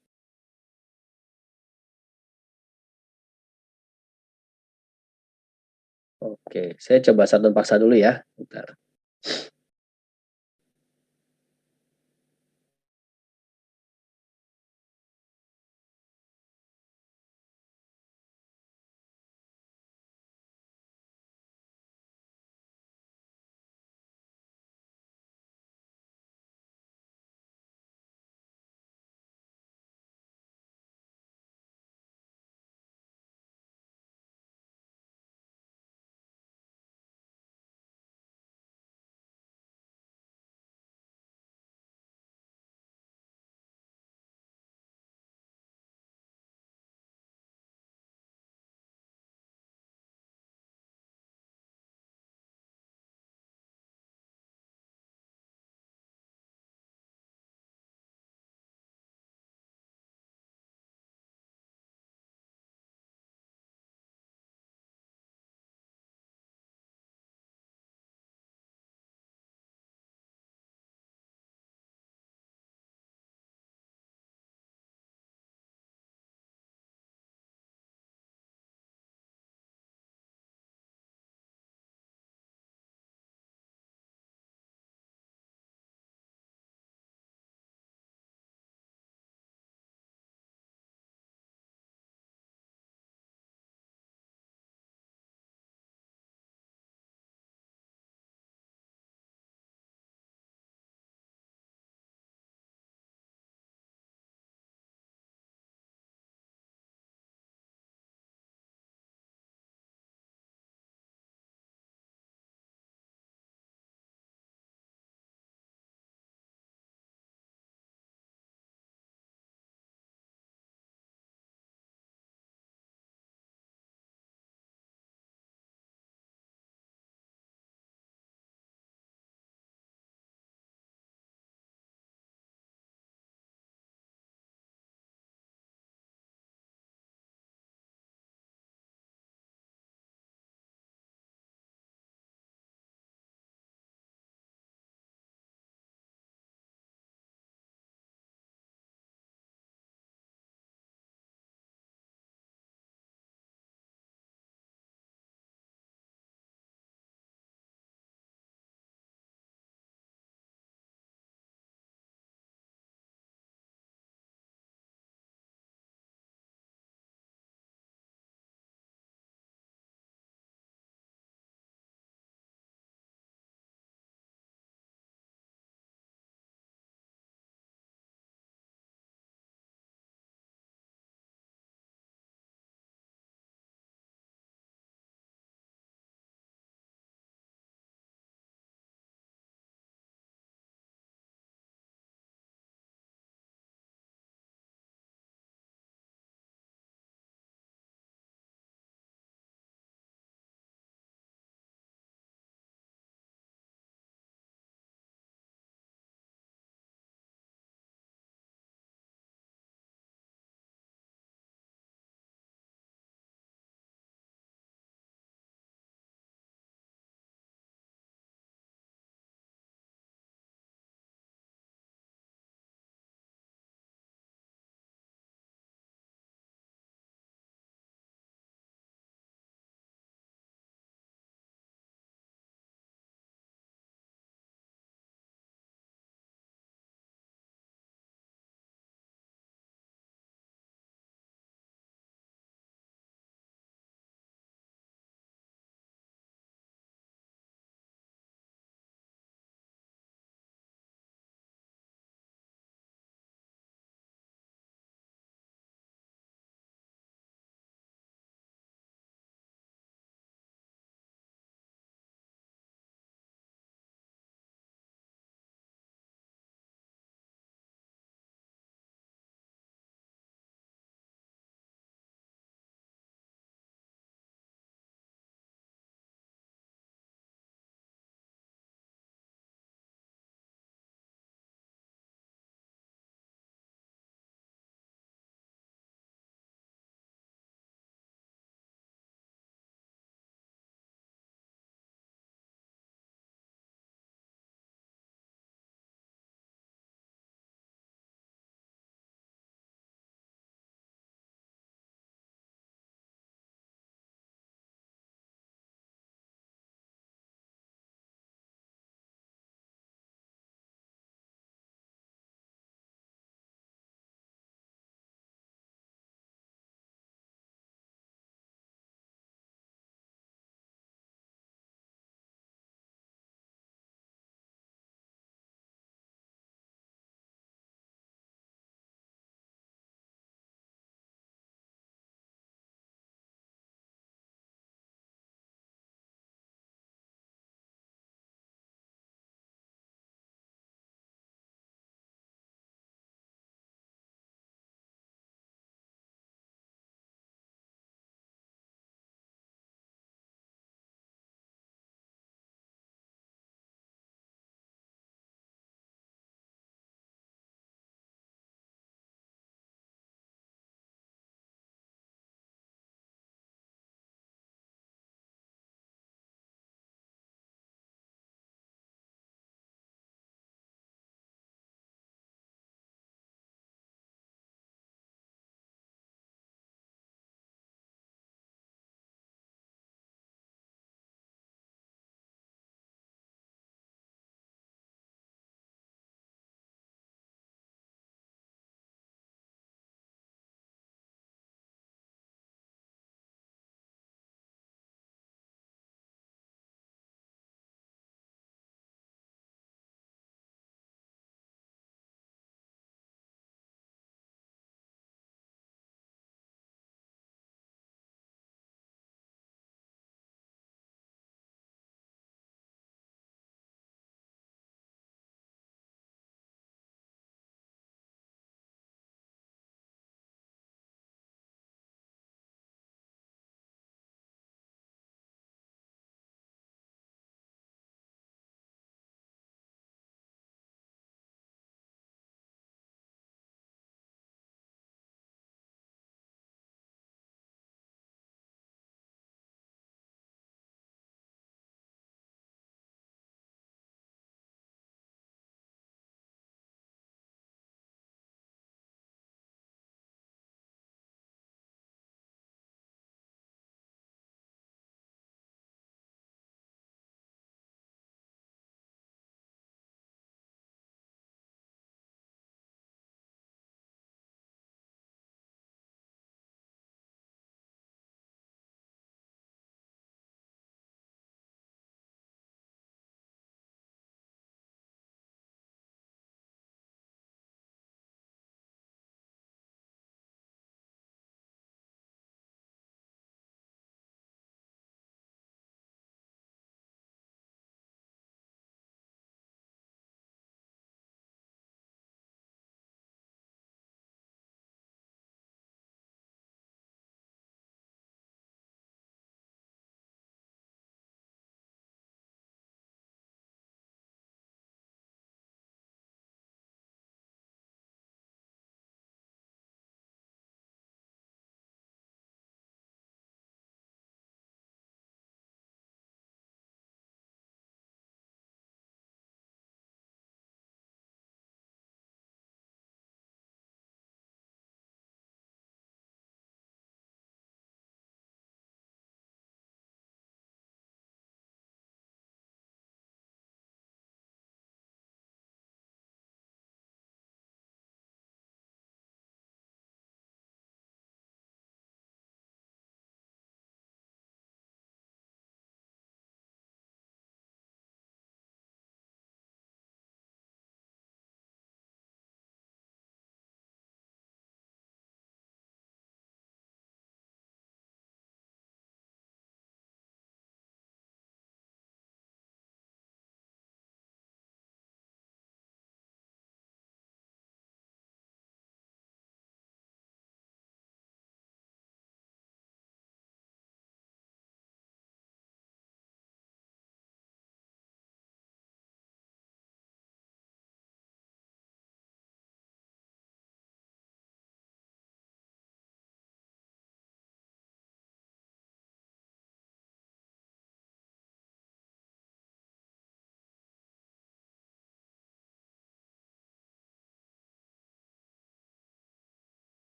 Oke, saya coba satuan paksa dulu ya. Bentar.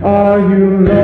Are you